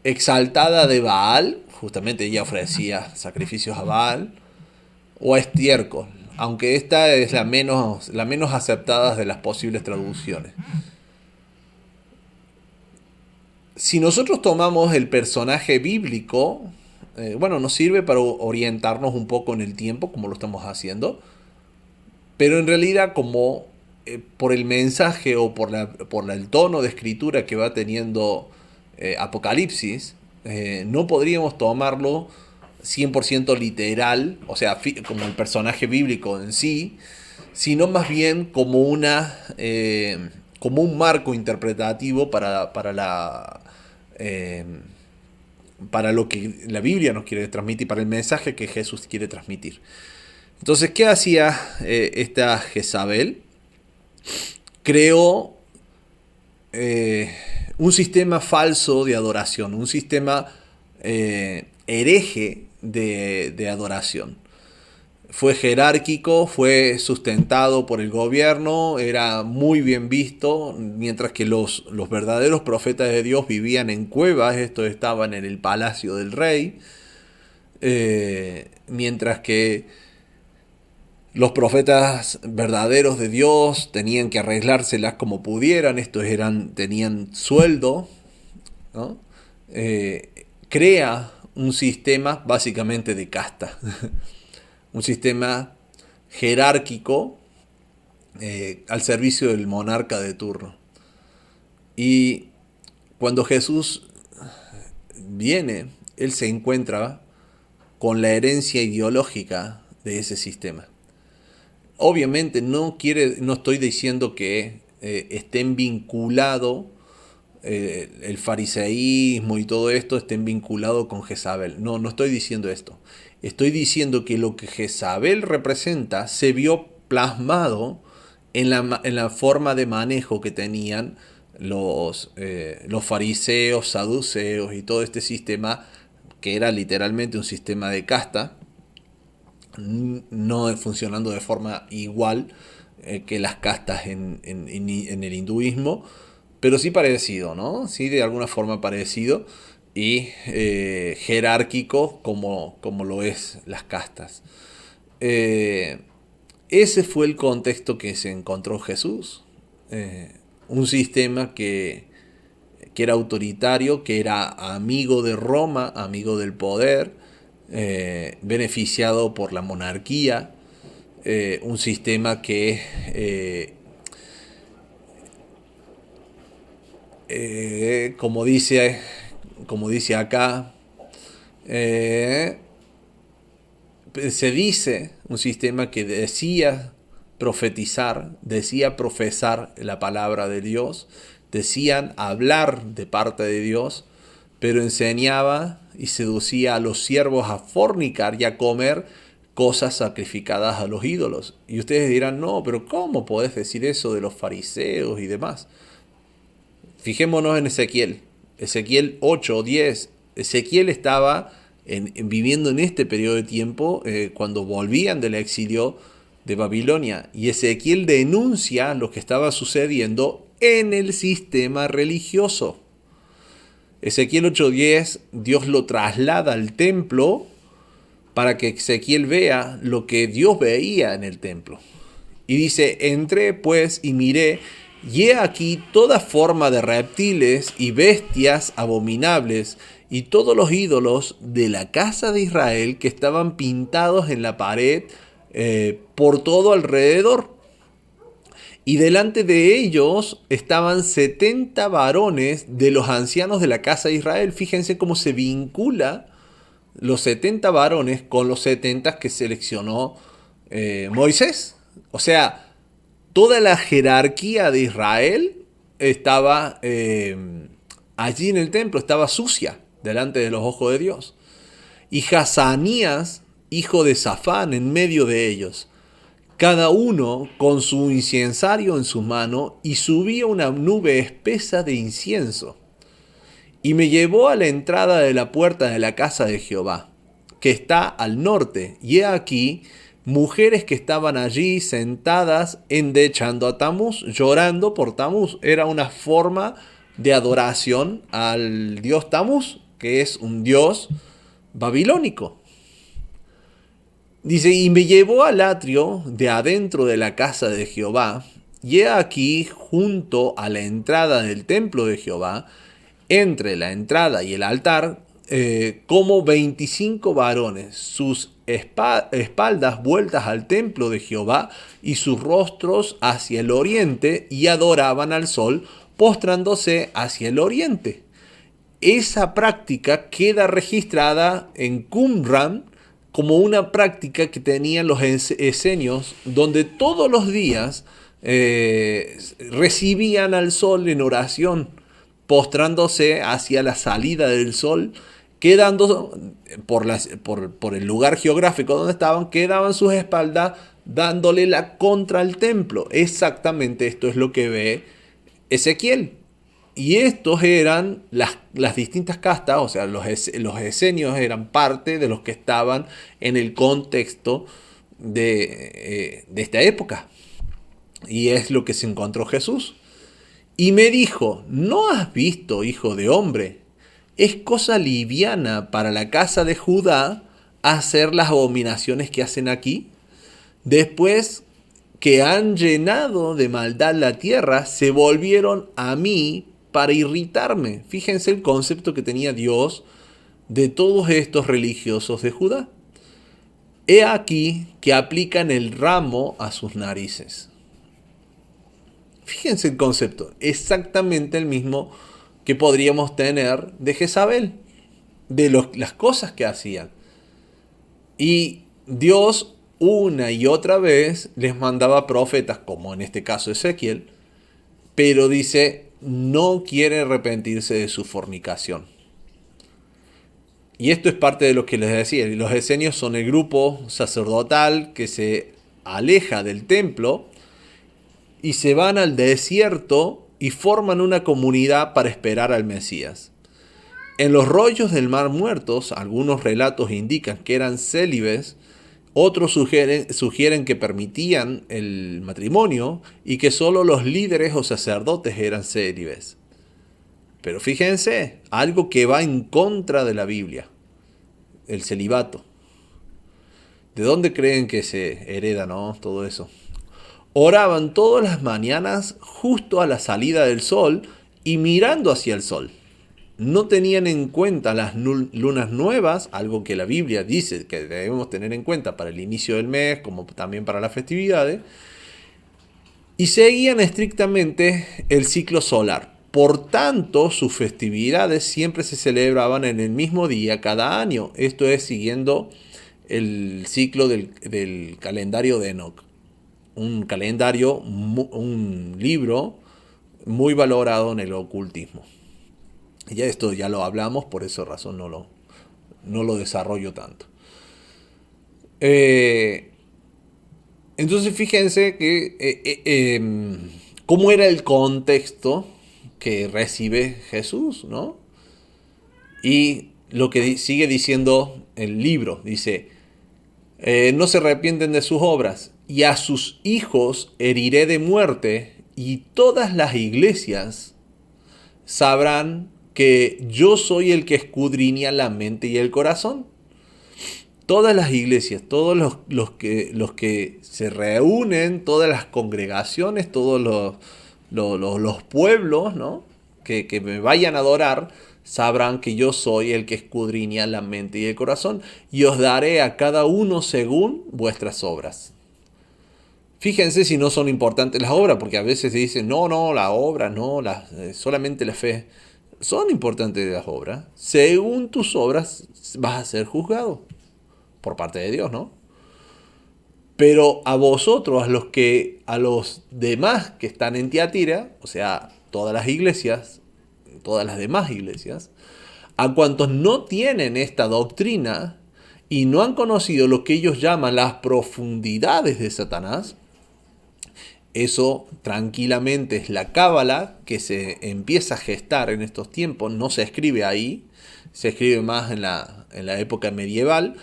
exaltada de Baal, justamente ella ofrecía sacrificios a Baal, o a estiércol, aunque esta es la menos aceptada de las posibles traducciones. Si nosotros tomamos el personaje bíblico, nos sirve para orientarnos un poco en el tiempo, como lo estamos haciendo, pero en realidad como por el mensaje o por el tono de escritura que va teniendo Apocalipsis, no podríamos tomarlo 100% literal, o sea, como el personaje bíblico en sí, sino más bien como como un marco interpretativo para lo que la Biblia nos quiere transmitir, para el mensaje que Jesús quiere transmitir. Entonces, ¿qué hacía esta Jezabel? Creó un sistema falso de adoración, un sistema hereje de adoración. Fue jerárquico, fue sustentado por el gobierno, era muy bien visto, mientras que los verdaderos profetas de Dios vivían en cuevas, estos estaban en el palacio del rey, mientras que los profetas verdaderos de Dios tenían que arreglárselas como pudieran, estos tenían sueldo, ¿no? Crea un sistema básicamente de casta, un sistema jerárquico al servicio del monarca de turno. Y cuando Jesús viene, él se encuentra con la herencia ideológica de ese sistema. Obviamente no estoy diciendo que estén vinculados el fariseísmo y todo esto estén vinculados con Jezabel. No estoy diciendo esto. Estoy diciendo que lo que Jezabel representa se vio plasmado en la forma de manejo que tenían los fariseos, saduceos y todo este sistema que era literalmente un sistema de casta, no funcionando de forma igual que las castas en el hinduismo, pero sí parecido, ¿no? Sí, de alguna forma parecido y jerárquico como lo es las castas. Ese fue el contexto que se encontró Jesús. Un sistema que era autoritario, que era amigo de Roma, amigo del poder, beneficiado por la monarquía, un sistema que, como dice acá, se dice un sistema que decía profetizar, decía profesar la palabra de Dios, decían hablar de parte de Dios, pero enseñaba y seducía a los siervos a fornicar y a comer cosas sacrificadas a los ídolos. Y ustedes dirán, no, pero ¿cómo podés decir eso de los fariseos y demás? Fijémonos en Ezequiel. Ezequiel 8 o 10. Ezequiel estaba viviendo en este periodo de tiempo cuando volvían del exilio de Babilonia. Y Ezequiel denuncia lo que estaba sucediendo en el sistema religioso. Ezequiel 8:10, Dios lo traslada al templo para que Ezequiel vea lo que Dios veía en el templo. Y dice, entré pues y miré, y he aquí toda forma de reptiles y bestias abominables, y todos los ídolos de la casa de Israel que estaban pintados en la pared por todo alrededor. Y delante de ellos estaban 70 varones de los ancianos de la casa de Israel. Fíjense cómo se vincula los 70 varones con los 70 que seleccionó Moisés. O sea, toda la jerarquía de Israel estaba allí en el templo, estaba sucia delante de los ojos de Dios. Y Hazanías, hijo de Safán, en medio de ellos, cada uno con su incensario en su mano, y subía una nube espesa de incienso. Y me llevó a la entrada de la puerta de la casa de Jehová, que está al norte, y he aquí mujeres que estaban allí sentadas endechando a Tamuz, llorando por Tamuz. Era una forma de adoración al dios Tamuz, que es un dios babilónico. Dice, y me llevó al atrio de adentro de la casa de Jehová, y he aquí junto a la entrada del templo de Jehová, entre la entrada y el altar, como 25 varones, sus espaldas vueltas al templo de Jehová y sus rostros hacia el oriente, y adoraban al sol, postrándose hacia el oriente. Esa práctica queda registrada en Qumran como una práctica que tenían los esenios, donde todos los días recibían al sol en oración, postrándose hacia la salida del sol, quedando por el lugar geográfico donde estaban, quedaban sus espaldas dándole la contra al templo. Exactamente esto es lo que ve Ezequiel. Y estos eran las distintas castas, o sea, los esenios eran parte de los que estaban en el contexto de esta época. Y es lo que se encontró Jesús. Y me dijo, ¿no has visto, hijo de hombre? Es cosa liviana para la casa de Judá hacer las abominaciones que hacen aquí. Después que han llenado de maldad la tierra, se volvieron a mí para irritarme. Fíjense el concepto que tenía Dios de todos estos religiosos de Judá. He aquí que aplican el ramo a sus narices. Fíjense el concepto, exactamente el mismo que podríamos tener de Jezabel, de las cosas que hacían. Y Dios una y otra vez les mandaba profetas, como en este caso Ezequiel, pero dice, no quiere arrepentirse de su fornicación. Y esto es parte de lo que les decía. Los esenios son el grupo sacerdotal que se aleja del templo y se van al desierto y forman una comunidad para esperar al Mesías. En los rollos del Mar Muertos, algunos relatos indican que eran célibes, otros sugieren que permitían el matrimonio y que solo los líderes o sacerdotes eran célibes. Pero fíjense, algo que va en contra de la Biblia, el celibato. ¿De dónde creen que se hereda, no? Todo eso. Oraban todas las mañanas justo a la salida del sol y mirando hacia el sol. No tenían en cuenta las lunas nuevas, algo que la Biblia dice que debemos tener en cuenta para el inicio del mes, como también para las festividades, y seguían estrictamente el ciclo solar. Por tanto, sus festividades siempre se celebraban en el mismo día cada año. Esto es siguiendo el ciclo del calendario de Enoch. Un calendario, un libro muy valorado en el ocultismo. Ya esto ya lo hablamos, por esa razón no lo desarrollo tanto. Entonces fíjense que cómo era el contexto que recibe Jesús, ¿no? Y lo que sigue diciendo el libro, dice, no se arrepienten de sus obras, y a sus hijos heriré de muerte, y todas las iglesias sabrán que yo soy el que escudriña la mente y el corazón. Todas las iglesias, todos los que se reúnen, todas las congregaciones, todos los pueblos, ¿no? que me vayan a adorar, sabrán que yo soy el que escudriña la mente y el corazón, y os daré a cada uno según vuestras obras. Fíjense si no son importantes las obras, porque a veces se dice, no, la obra, no, solamente la fe. Son importantes las obras. Según tus obras vas a ser juzgado por parte de Dios, ¿no? Pero a vosotros, a los demás que están en Tiatira, o sea, todas las iglesias, todas las demás iglesias, a cuantos no tienen esta doctrina y no han conocido lo que ellos llaman las profundidades de Satanás, eso tranquilamente es la cábala que se empieza a gestar en estos tiempos. No se escribe ahí, se escribe más en la época medieval,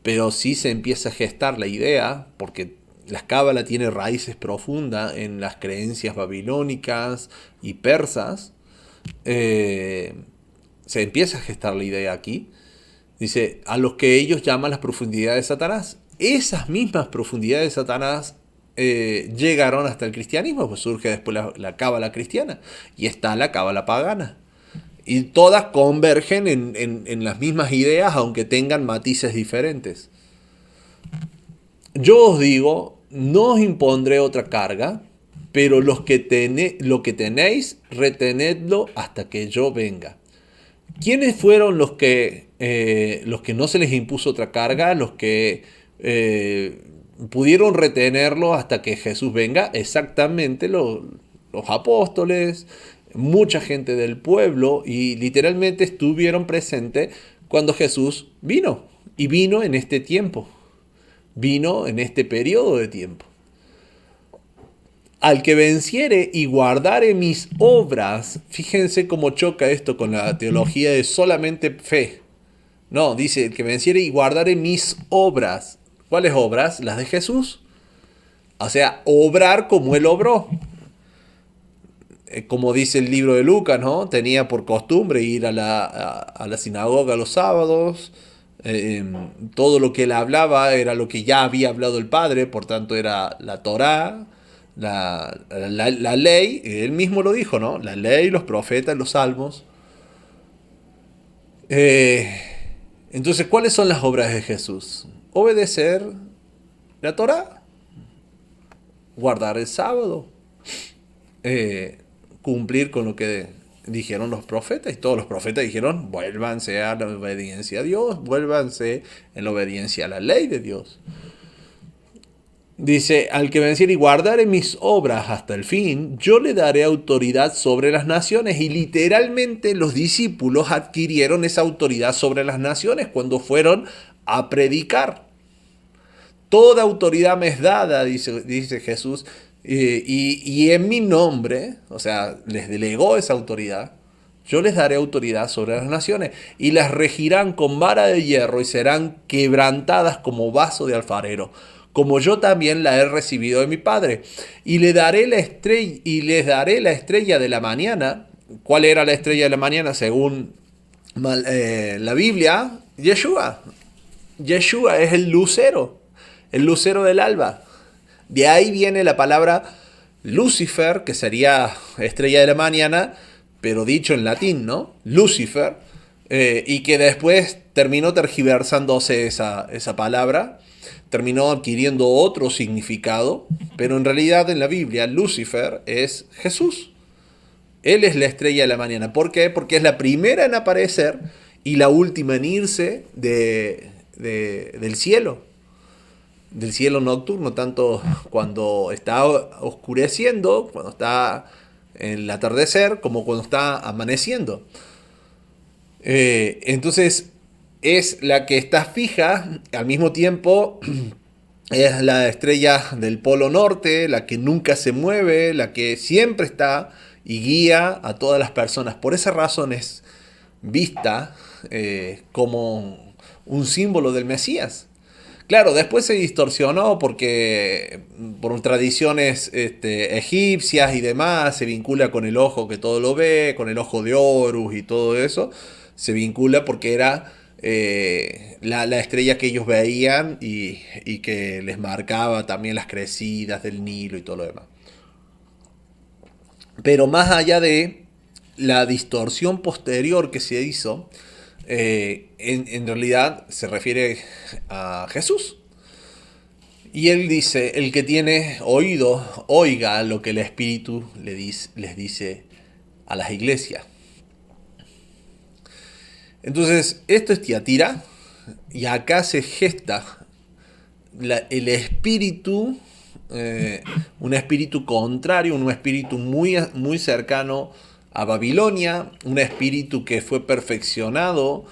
pero sí se empieza a gestar la idea, porque la cábala tiene raíces profundas en las creencias babilónicas y persas. Se empieza a gestar la idea aquí. Dice, a los que ellos llaman las profundidades de Satanás. Esas mismas profundidades de Satanás llegaron hasta el cristianismo, pues surge después la cábala cristiana y está la cábala pagana. Y todas convergen en las mismas ideas, aunque tengan matices diferentes. Yo os digo, no os impondré otra carga, pero lo que tenéis, retenedlo hasta que yo venga. ¿Quiénes fueron los que no se les impuso otra carga? Los que pudieron retenerlo hasta que Jesús venga. Exactamente los apóstoles, mucha gente del pueblo, y literalmente estuvieron presentes cuando Jesús vino. Y vino en este tiempo. Vino en este periodo de tiempo. Al que venciere y guardare mis obras, fíjense cómo choca esto con la teología de solamente fe. No, dice, el que venciere y guardare mis obras. ¿Cuáles obras? Las de Jesús. O sea, obrar como Él obró. Como dice el libro de Lucas, ¿no? Tenía por costumbre ir a la sinagoga los sábados. Todo lo que Él hablaba era lo que ya había hablado el Padre, por tanto era la Torá, la ley. Él mismo lo dijo, ¿no? La ley, los profetas, los salmos. Entonces, ¿cuáles son las obras de Jesús? Obedecer la Torá, guardar el sábado, cumplir con lo que dijeron los profetas. Y todos los profetas dijeron, vuélvanse a la obediencia a Dios, vuélvanse en la obediencia a la ley de Dios. Dice, al que venciere y guardare mis obras hasta el fin, yo le daré autoridad sobre las naciones. Y literalmente los discípulos adquirieron esa autoridad sobre las naciones cuando fueron a predicar. Toda autoridad me es dada, dice Jesús, y en mi nombre, o sea, les delegó esa autoridad. Yo les daré autoridad sobre las naciones y las regirán con vara de hierro y serán quebrantadas como vaso de alfarero, como yo también la he recibido de mi Padre. Y le daré la estrella, y les daré la estrella de la mañana. ¿Cuál era la estrella de la mañana según la Biblia? Yeshua. Yeshua es el lucero del alba. De ahí viene la palabra Lucifer, que sería estrella de la mañana, pero dicho en latín, ¿no? Lucifer, y que después terminó tergiversándose esa palabra, terminó adquiriendo otro significado, pero en realidad en la Biblia Lucifer es Jesús. Él es la estrella de la mañana. ¿Por qué? Porque es la primera en aparecer y la última en irse del cielo nocturno, tanto cuando está oscureciendo, cuando está en el atardecer, como cuando está amaneciendo. Entonces es la que está fija, al mismo tiempo es la estrella del polo norte, la que nunca se mueve, la que siempre está y guía a todas las personas. Por esa razón es vista como un símbolo del Mesías. Claro, después se distorsionó porque por tradiciones egipcias y demás se vincula con el ojo que todo lo ve, con el ojo de Horus y todo eso. Se vincula porque era la estrella que ellos veían y que les marcaba también las crecidas del Nilo y todo lo demás. Pero más allá de la distorsión posterior que se hizo, en realidad se refiere a Jesús. Y él dice, el que tiene oído, oiga lo que el Espíritu les dice a las iglesias. Entonces, esto es Tiatira, y acá se gesta el espíritu, un espíritu contrario, un espíritu muy cercano a Babilonia, un espíritu que fue perfeccionado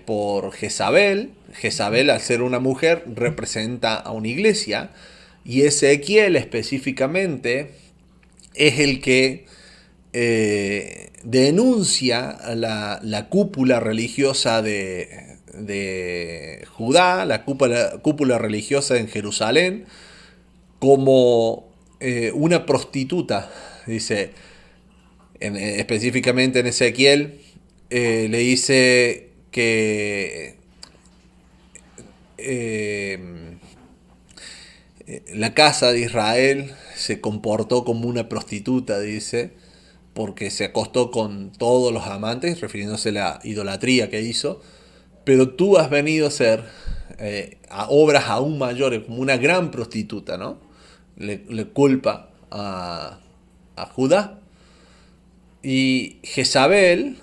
por Jezabel. Jezabel, al ser una mujer, representa a una iglesia, y Ezequiel específicamente es el que denuncia la cúpula religiosa de Judá, la cúpula religiosa en Jerusalén, como una prostituta. Dice, específicamente en Ezequiel, le dice que la casa de Israel se comportó como una prostituta, dice, porque se acostó con todos los amantes, refiriéndose a la idolatría que hizo, pero tú has venido a ser a obras aún mayores, como una gran prostituta, ¿no? Le culpa a Judá. Y Jezabel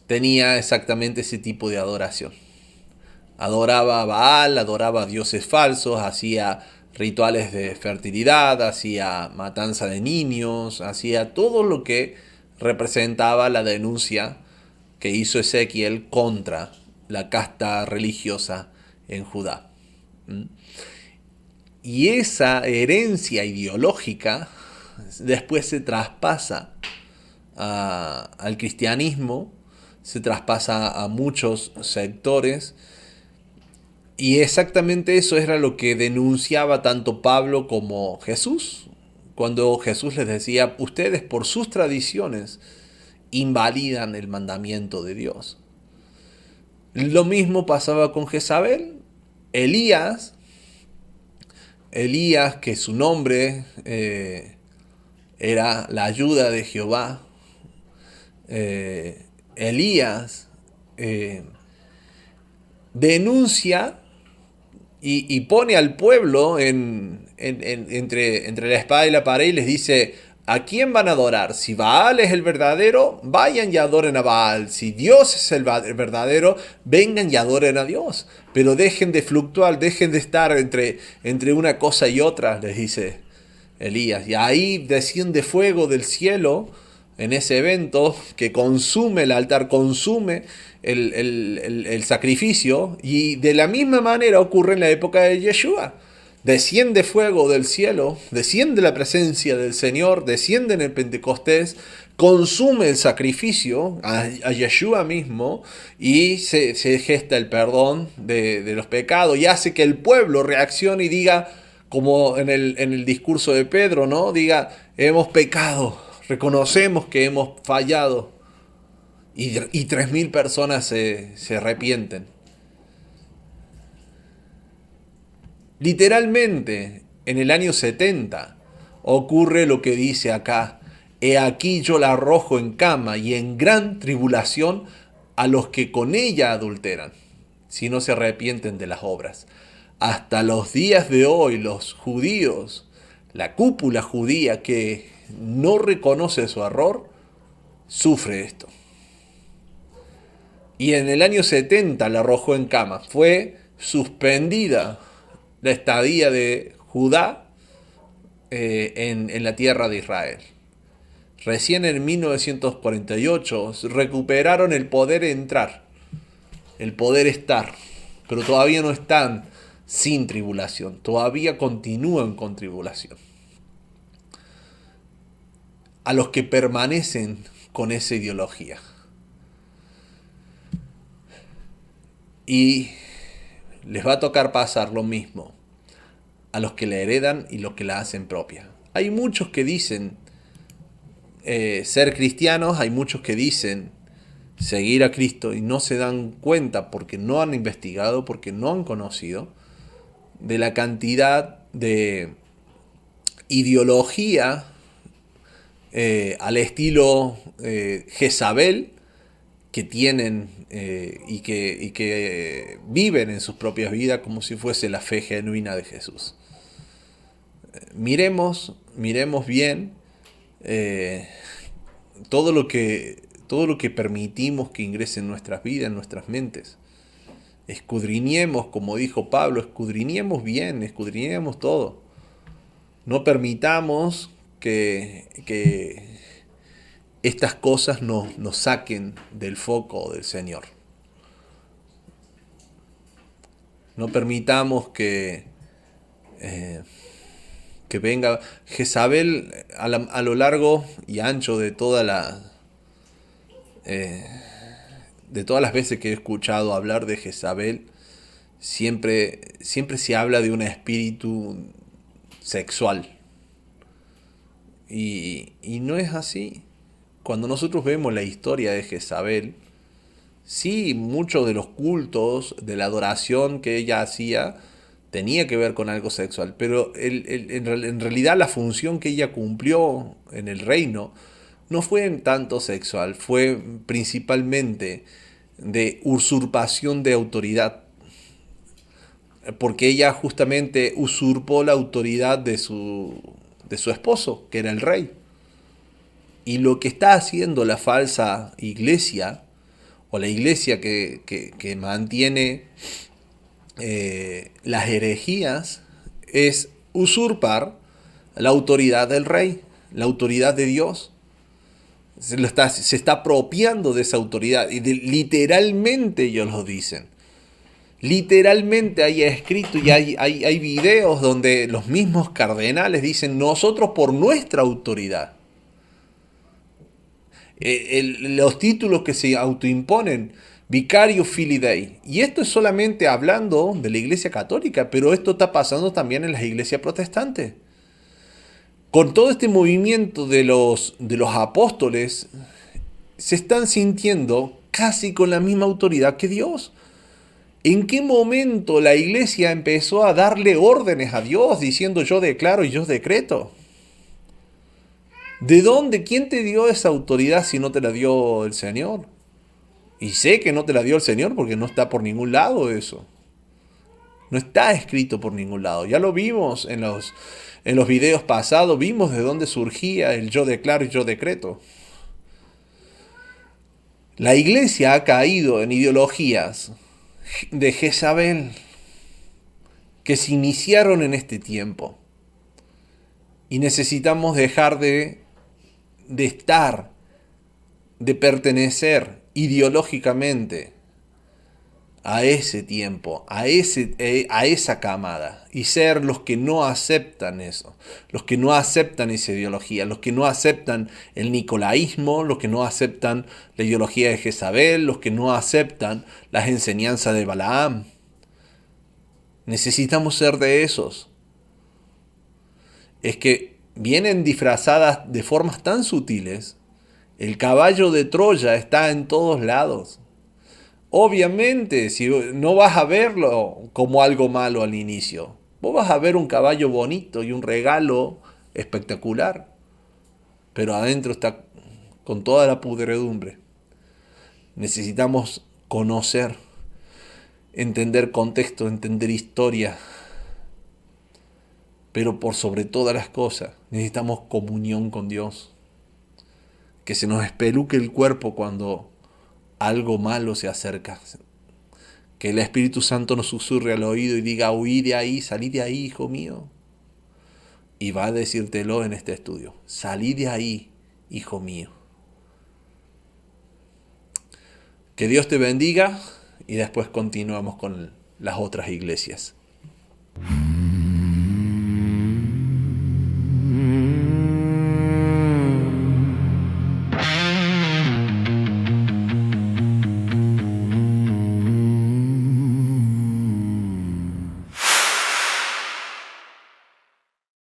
tenía exactamente ese tipo de adoración. Adoraba a Baal, adoraba a dioses falsos, hacía rituales de fertilidad, hacía matanza de niños, hacía todo lo que representaba la denuncia que hizo Ezequiel contra la casta religiosa en Judá. Y esa herencia ideológica después se traspasa al cristianismo, se traspasa a muchos sectores. Y exactamente eso era lo que denunciaba tanto Pablo como Jesús, cuando Jesús les decía, ustedes por sus tradiciones invalidan el mandamiento de Dios. Lo mismo pasaba con Jezabel. Elías, que su nombre era la ayuda de Jehová. Elías denuncia y pone al pueblo entre la espada y la pared y les dice, ¿a quién van a adorar? Si Baal es el verdadero, vayan y adoren a Baal. Si Dios es el verdadero, vengan y adoren a Dios. Pero dejen de fluctuar, dejen de estar entre una cosa y otra, les dice Elías. Y ahí desciende fuego del cielo en ese evento que consume el altar, consume el sacrificio, y de la misma manera ocurre en la época de Yeshua. Desciende fuego del cielo, desciende la presencia del Señor, desciende en el Pentecostés, consume el sacrificio a Yeshua mismo, y se gesta el perdón de los pecados, y hace que el pueblo reaccione y diga, como en el discurso de Pedro, ¿no? Diga, hemos pecado, reconocemos que hemos fallado, y 3.000 personas se arrepienten. Literalmente, en el año 70 ocurre lo que dice acá: he aquí yo la arrojo en cama y en gran tribulación a los que con ella adulteran, si no se arrepienten de las obras. Hasta los días de hoy los judíos, la cúpula judía que no reconoce su error, sufre esto. Y en el año 70 la arrojó en cama. Fue suspendida la estadía de Judá en la tierra de Israel. Recién en 1948 recuperaron el poder entrar, el poder estar, pero todavía no están sin tribulación, todavía continúan con tribulación. A los que permanecen con esa ideología. Y les va a tocar pasar lo mismo a los que la heredan y los que la hacen propia. Hay muchos que dicen ser cristianos, hay muchos que dicen seguir a Cristo y no se dan cuenta porque no han investigado, porque no han conocido de la cantidad de ideología al estilo Jezabel que tienen y que viven en sus propias vidas como si fuese la fe genuina de Jesús. Miremos bien todo lo que permitimos que ingrese en nuestras vidas, en nuestras mentes. Escudriñemos, como dijo Pablo, escudriñemos bien, escudriñemos todo. No permitamos que estas cosas nos saquen del foco del Señor. No permitamos que venga Jezabel a lo largo y ancho de todas las veces que he escuchado hablar de Jezabel. Siempre se habla de un espíritu sexual. Y no es así. Cuando nosotros vemos la historia de Jezabel, sí, muchos de los cultos, de la adoración que ella hacía, tenía que ver con algo sexual, pero en realidad la función que ella cumplió en el reino no fue en tanto sexual, fue principalmente de usurpación de autoridad, porque ella justamente usurpó la autoridad de su esposo, que era el rey. Y lo que está haciendo la falsa iglesia, o la iglesia que mantiene las herejías, es usurpar la autoridad del rey, la autoridad de Dios. Se está apropiando de esa autoridad. Y literalmente ellos lo dicen. Literalmente hay escrito y hay videos donde los mismos cardenales dicen: nosotros por nuestra autoridad. Los títulos que se autoimponen, Vicario Filii Dei. Y esto es solamente hablando de la iglesia católica, pero esto está pasando también en las iglesias protestantes. Con todo este movimiento de los apóstoles, se están sintiendo casi con la misma autoridad que Dios. ¿En qué momento la iglesia empezó a darle órdenes a Dios diciendo yo declaro y yo decreto? ¿De dónde? ¿Quién te dio esa autoridad si no te la dio el Señor? Y sé que no te la dio el Señor porque no está por ningún lado eso. No está escrito por ningún lado. Ya lo vimos en los videos pasados, vimos de dónde surgía el yo declaro y yo decreto. La iglesia ha caído en ideologías de Jezabel que se iniciaron en este tiempo. Y necesitamos dejar de estar de pertenecer ideológicamente a ese tiempo, a esa camada, y ser los que no aceptan eso, los que no aceptan esa ideología, los que no aceptan el nicolaísmo, los que no aceptan la ideología de Jezabel, los que no aceptan las enseñanzas de Balaam. Necesitamos ser de esos. Es que vienen disfrazadas de formas tan sutiles. El caballo de Troya está en todos lados. Obviamente, si no vas a verlo como algo malo al inicio, vos vas a ver un caballo bonito y un regalo espectacular, pero adentro está con toda la pudredumbre. Necesitamos conocer, entender contexto, entender historia, pero por sobre todas las cosas necesitamos comunión con Dios. Que se nos espeluque el cuerpo cuando algo malo se acerca. Que el Espíritu Santo nos susurre al oído y diga, huí de ahí, salí de ahí, hijo mío. Y va a decírtelo en este estudio. Salí de ahí, hijo mío. Que Dios te bendiga y después continuamos con las otras iglesias.